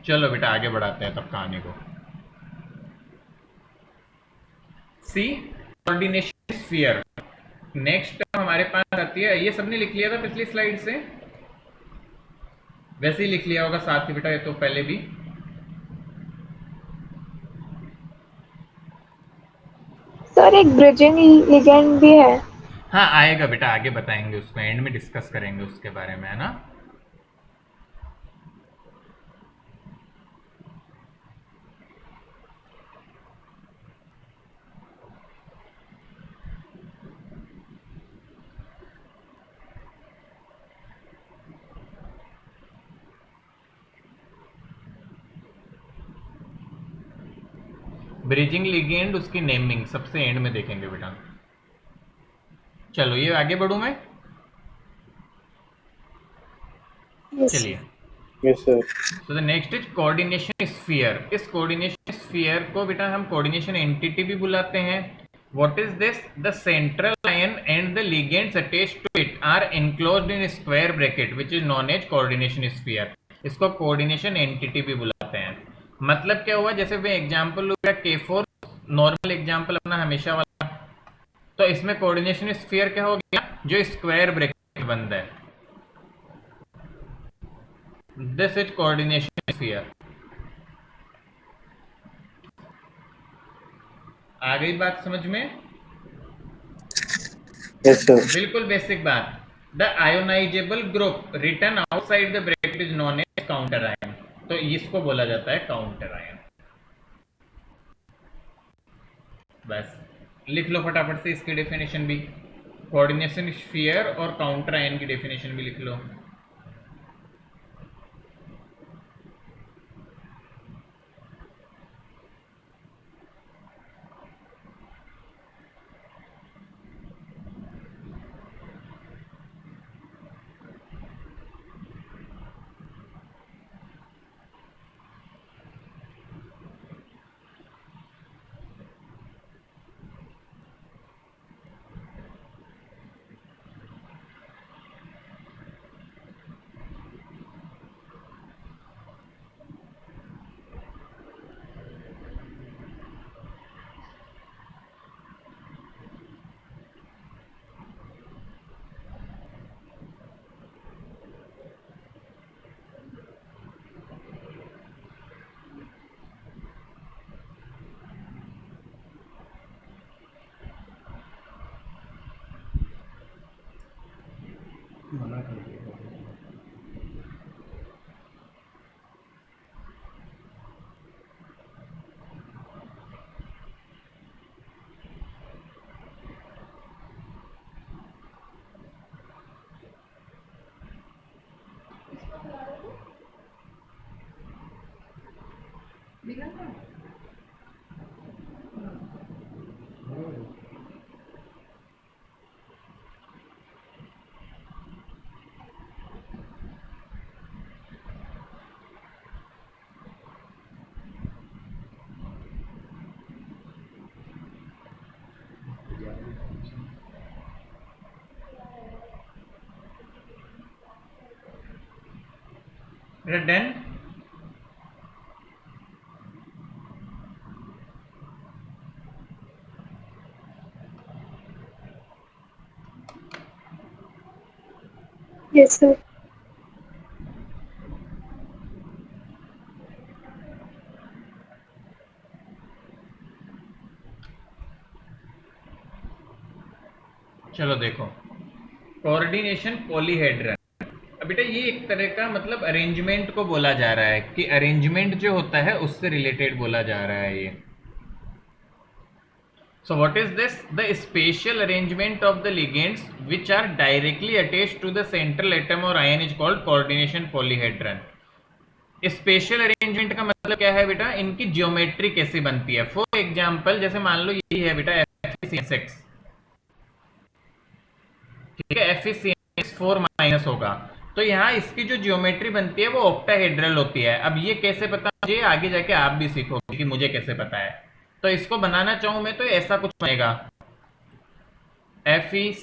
चलो बेटा आगे बढ़ाते हैं तब कहानी को। सी कोऑर्डिनेशन स्फीयर। नेक्स्ट हमारे पास आती है, ये सबने लिख लिया था पिछली स्लाइड से, वैसे ही लिख लिया होगा साथ ही बेटा, ये तो पहले भी। सर एक ब्रिजिंग लिगेंड भी है। हाँ आएगा बेटा, आगे बताएंगे, उसमें एंड में डिस्कस करेंगे उसके बारे में, है ना। ब्रिजिंग लिगेंड, उसकी नेमिंग सबसे एंड में देखेंगे बेटा। चलो ये आगे बढ़ूं मैं। यस चलिए, यस सर। तो the next is coordination sphere. इस कोऑर्डिनेशन स्फीयर को बेटा हम कोऑर्डिनेशन एंटिटी भी बुलाते हैं। What is this? The central line and the ligands attached to it are enclosed in square bracket which is known as coordination sphere. इसको coordination entity भी बुलाते हैं। मतलब क्या हुआ, जैसे मैं एग्जांपल लूंगा K4, नॉर्मल एग्जांपल अपना हमेशा वाला, तो इसमें कोऑर्डिनेशन स्फीयर क्या हो गया? जो स्क्वायर ब्रैकेट बंद है, दिस इज कोऑर्डिनेशन स्फीयर। आ गई बात समझ में? Yes sir. बिल्कुल बेसिक बात। The ionisable group return outside the bracket is known as counter ion. तो इसको बोला जाता है काउंटर आयन। बस लिख लो फटाफट से इसकी डेफिनेशन भी, कोऑर्डिनेशन स्फीयर और काउंटर आयन की डेफिनेशन भी लिख लो। डन। Yes, sir. चलो देखो, कोऑर्डिनेशन पॉलीहेड्रन। अब बेटा ये एक तरह का मतलब अरेंजमेंट को बोला जा रहा है कि अरेंजमेंट जो होता है उससे रिलेटेड बोला जा रहा है ये। So what is this? The spatial arrangement of the ligands which are directly attached to the central atom or ion is called coordination polyhedron. Special arrangement का मतलब क्या है बेटा? इनकी ज्योमेट्री कैसे बनती है। फॉर एग्जांपल जैसे मान लो यही है बेटा FeCN6, ठीक है, FeCN6 4- होगा, तो यहाँ इसकी जो ज्योमेट्री बनती है वो ऑक्टाहेड्रल होती है। अब ये कैसे पता मुझे, आगे जाके आप भी सीखोगे कि मुझे कैसे पता है। तो इसको बनाना चाहूं मैं तो ऐसा कुछ बनेगा, Fe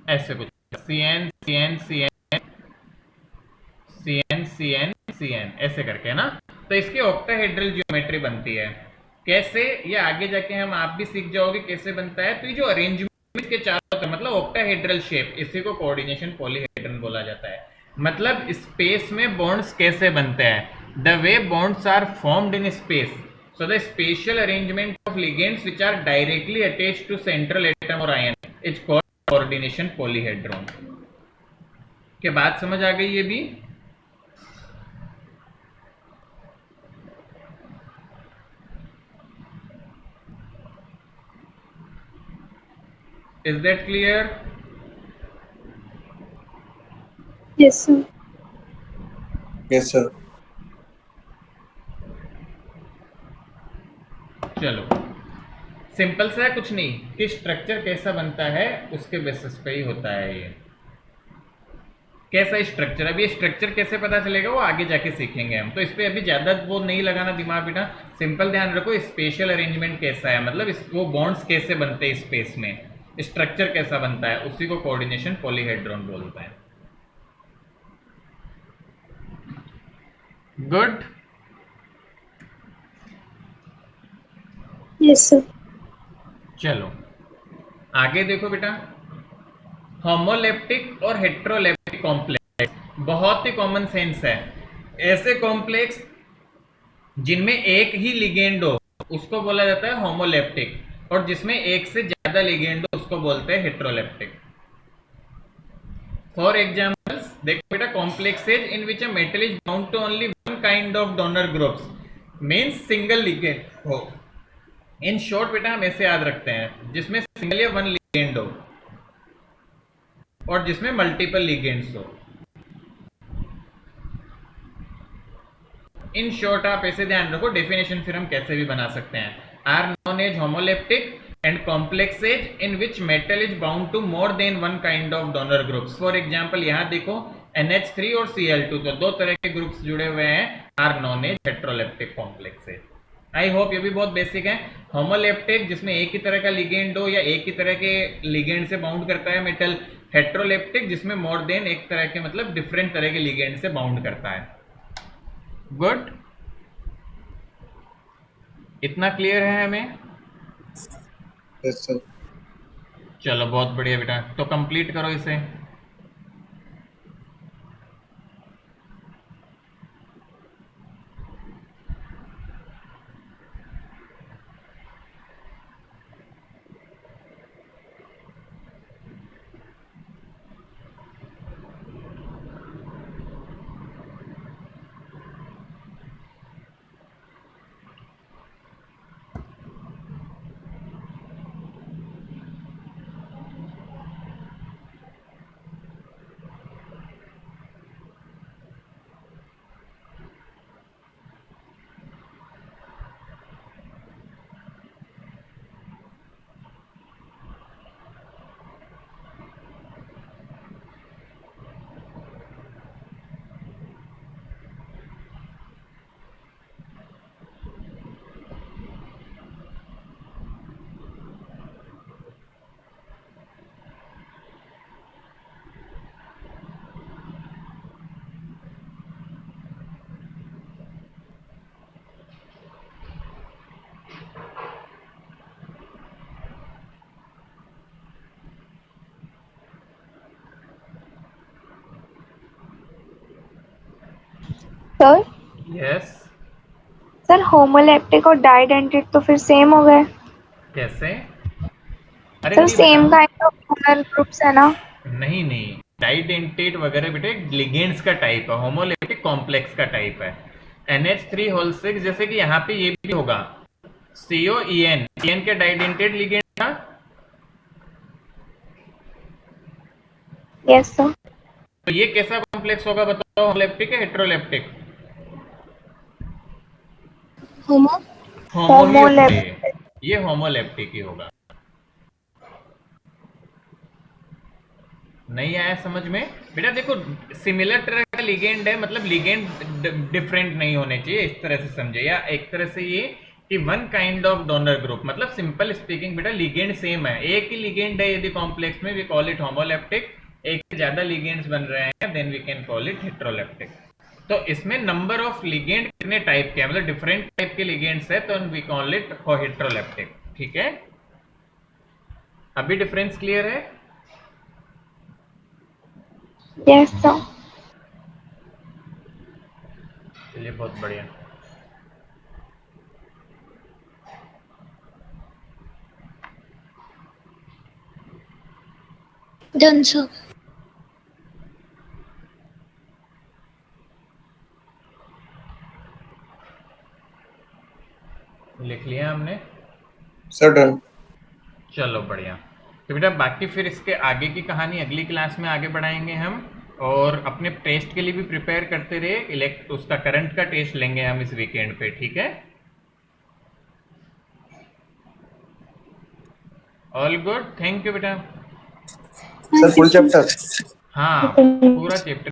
ऐसे कुछ CN CN CN CN CN CN ऐसे करके ना, तो इसकी ऑक्टाहेड्रल ज्योमेट्री बनती है। कैसे, ये आगे जाके हम आप भी सीख जाओगे कैसे बनता है। तो ये जो अरेंजमेंट के चारों तरफ मतलब ऑक्टाहेड्रल शेप, इसी को कोऑर्डिनेशन पॉलीहेड्रन बोला जाता है। मतलब स्पेस में बॉन्ड्स कैसे बनते हैं, the way bonds are formed in space. So the special arrangement of ligands which are directly attached to central atom और ion is called coordination polyhedron. क्या बात समझ आ गई ये भी? Is that clear? Yes, sir. Yes, sir. चलो simple सा है, कुछ नहीं, कि स्ट्रक्चर कैसा बनता है उसके बेसिस पे ही होता है ये। कैसा स्ट्रक्चर, अब ये स्ट्रक्चर कैसे पता चलेगा वो आगे जाके सीखेंगे हम, तो इस पे अभी ज्यादा वो नहीं लगाना दिमाग बेटा। सिंपल ध्यान रखो, स्पेशल अरेंजमेंट कैसा है, मतलब वो बॉन्ड्स कैसे बनते हैं स्पेस में, स्ट्रक्चर कैसा बनता है, उसी को कोऑर्डिनेशन पॉलीहेड्रॉन बोलता है। गुड। Yes, sir. चलो आगे देखो बेटा, होमोलेप्टिक और हेट्रोलेप्टिक कॉम्प्लेक्स बहुत ही कॉमन सेंस है। ऐसे कॉम्प्लेक्स जिनमें एक ही लिगेंड हो उसको बोला जाता है होमोलेप्टिक, और जिसमें एक से ज्यादा लिगेंड हो उसको बोलते हैं हेट्रोलेप्टिक। फॉर एग्जाम्पल्स देखो बेटा, complexes in which a metal is bound to only one kind of donor groups means single ligand हो। इन शॉर्ट बेटा हम ऐसे याद रखते हैं, जिसमें सिंगल या वन लिगेंड हो और जिसमें मल्टीपल लिगेंड्स हो। इन शॉर्ट आप ऐसे ध्यान रखो, डेफिनेशन फिर हम कैसे भी बना सकते हैं। Are known as homoleptic and complexes in which metal is bound to more than one kind of donor groups. For example यहाँ देखो NH3 और Cl2, तो दो तरह के ग्रुप्स जुड़े हुए हैं, are known as heteroleptic complexes. I hope ये भी बहुत बेसिक है। होमोलेप्टिक जिसमें एक ही तरह का लिगेंड हो या एक ही तरह के लिगेंड से बाउंड करता है मेटल। हेट्रोलेप्टिक जिसमें मोर देन एक तरह के मतलब डिफरेंट तरह के लिगेंड से बाउंड करता है। गुड, इतना क्लियर है हमें? Yes, sir. चलो बहुत बढ़िया बेटा, तो कंप्लीट करो इसे। Sir yes. सर होमोलैक्टिक और डाइडेंटेट तो फिर सेम हो गए। कैसे? अरे सर नहीं बेटा, same kind of donor groups है ना। नहीं नहीं, डाइडेंटेट वगैरह बेटे लिगेंड्स का टाइप है, होमोलैक्टिक कॉम्प्लेक्स का टाइप है। NH3 जैसे कि यहाँ पे ये भी होगा COEN, EN के डाइडेंटेट लिगेंड था। Yes sir. तो ये कैसा कॉम्प्लेक्स होगा बताओ, होमोलैप्टिक है हेट्रोलैप्टिक? होमो होमो ही होगा होमोलैप्टिक। ये होमोलैप्टिक ही होगा। नहीं आया समझ में? बेटा देखो, सिमिलर तरह का लिगेंड है, मतलब लिगेंड डिफरेंट नहीं होने चाहिए, इस तरह से समझे। या एक तरह से ये कि one kind of donor group, मतलब सिंपल स्पीकिंग बेटा लिगेंड सेम है, एक ही लिगेंड है यदि कॉम्प्लेक्स में, वी कॉल इट होमोलैप्टिक। एक से ज्यादा लिगेंड्स बन रहे हैं then we can call it heteroleptic. तो इसमें नंबर ऑफ लिगेंड कितने टाइप के, मतलब डिफरेंट टाइप के लिगेंड्स है, तो वी कॉल इट हेट्रोलैप्टिक। ठीक है, अभी डिफरेंस क्लियर है? Yes sir. चलिए बहुत बढ़िया। Done sir. लिख लिया हमने? Sir done. चलो बढ़िया। तो बेटा बाकी फिर इसके आगे की कहानी अगली क्लास में आगे बढ़ाएंगे हम, और अपने टेस्ट के लिए भी प्रिपेयर करते रहे। उसका करंट का टेस्ट लेंगे हम इस वीकेंड पे, ठीक है? ऑल गुड, थैंक यू बेटा। Sir full chapter. हाँ पूरा चैप्टर